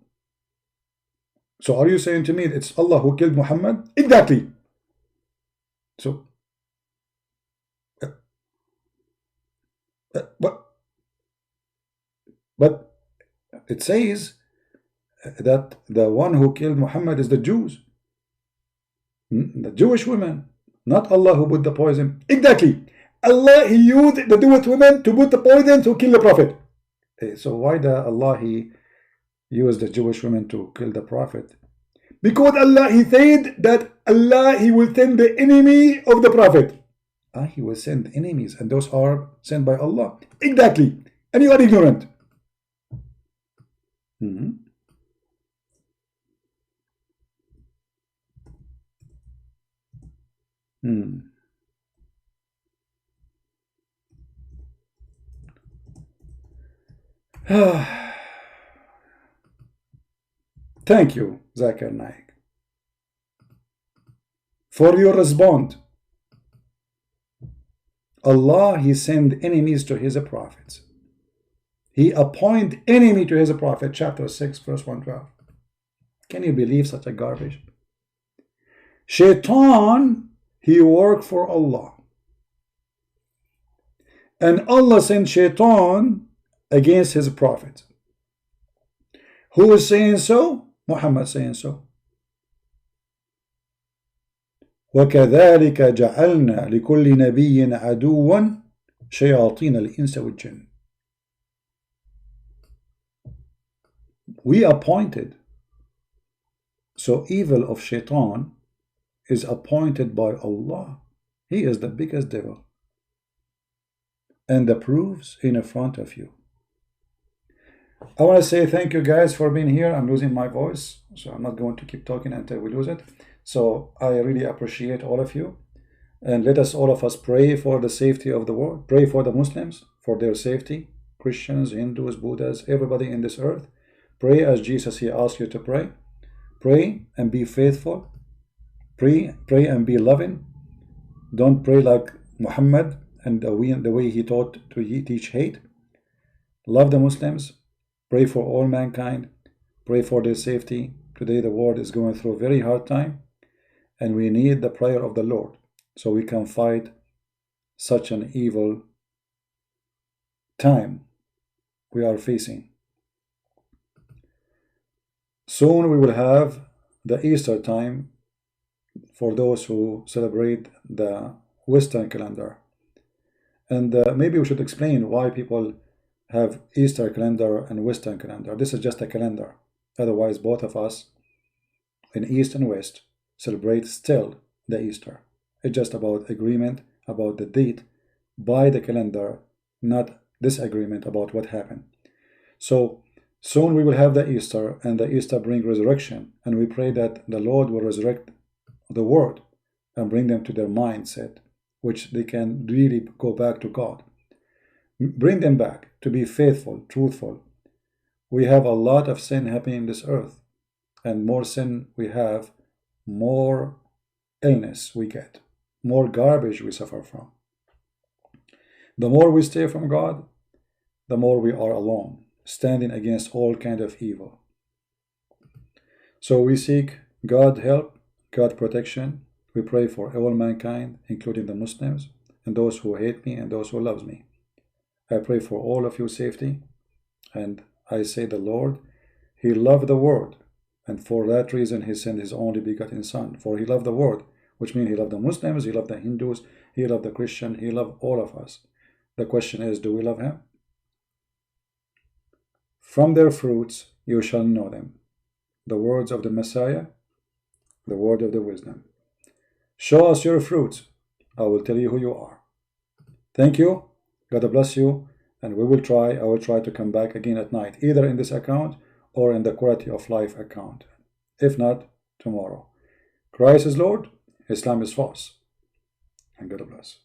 So are you saying to me it's Allah who killed Muhammad? Exactly. So, but it says that the one who killed Muhammad is the Jews, the Jewish women, not Allah who put the poison. Exactly. Allah, he used the Jewish women to put the poison to kill the Prophet. So why the Allah he used the Jewish women to kill the Prophet? Because Allah, he said that Allah, he will send the enemy of the Prophet. He will send enemies, and those are sent by Allah. Exactly. And you are ignorant. Thank you, Zakir Naik, for your response. Allah, He sent enemies to His prophets. He appoint enemy to His prophet, chapter 6, verse 112. Can you believe such a garbage? Shaitan, he worked for Allah. And Allah sent Shaitan against His prophet. Who is saying so? Muhammad saying so. وَكَذَلِكَ جَعَلْنَا لِكُلِّ نَبِيٍّ عَدُوًّا شَيَاطِينَ الْإِنسِ وَالْجِنِّ. We appointed. So evil of Shaitan is appointed by Allah. He is the biggest devil. And the proofs in front of you. I want to say thank you guys for being here. I'm losing my voice, so I'm not going to keep talking until we lose it. So I really appreciate all of you. And let us, all of us, pray for the safety of the world. Pray for the Muslims, for their safety. Christians, Hindus, Buddhas, everybody in this earth. Pray as Jesus, He asked you to pray. Pray and be faithful. Pray and be loving. Don't pray like Muhammad and the way he taught to teach hate. Love the Muslims. Pray for all mankind. Pray for their safety. Today the world is going through a very hard time, and we need the prayer of the Lord so we can fight such an evil time we are facing. Soon we will have the Easter time for those who celebrate the Western calendar. And maybe we should explain why people have Easter calendar and Western calendar. This is just a calendar. Otherwise, both of us in East and West celebrate still the Easter. It's just about agreement about the date by the calendar, not disagreement about what happened. So soon we will have the Easter, and the Easter bring resurrection, and we pray that the Lord will resurrect the world and bring them to their mindset, which they can really go back to God. Bring them back to be faithful, truthful. We have a lot of sin happening in this earth, and more sin we have, more illness we get, more garbage we suffer from. The more we stay from God, the more we are alone, standing against all kind of evil. So we seek God help, God protection. We pray for all mankind, including the Muslims, and those who hate me and those who love me. I pray for all of you safety, and I say the Lord, He loved the world, and for that reason He sent His only begotten Son. For He loved the world, which means He loved the Muslims, He loved the Hindus, He loved the Christian, He loved all of us. The question is, do we love Him? From their fruits you shall know them. The words of the Messiah, the word of the wisdom. Show us your fruits, I will tell you who you are. Thank you. God bless you, and I will try to come back again at night, either in this account or in the Quality of Life account. If not, tomorrow. Christ is Lord, Islam is false, and God bless.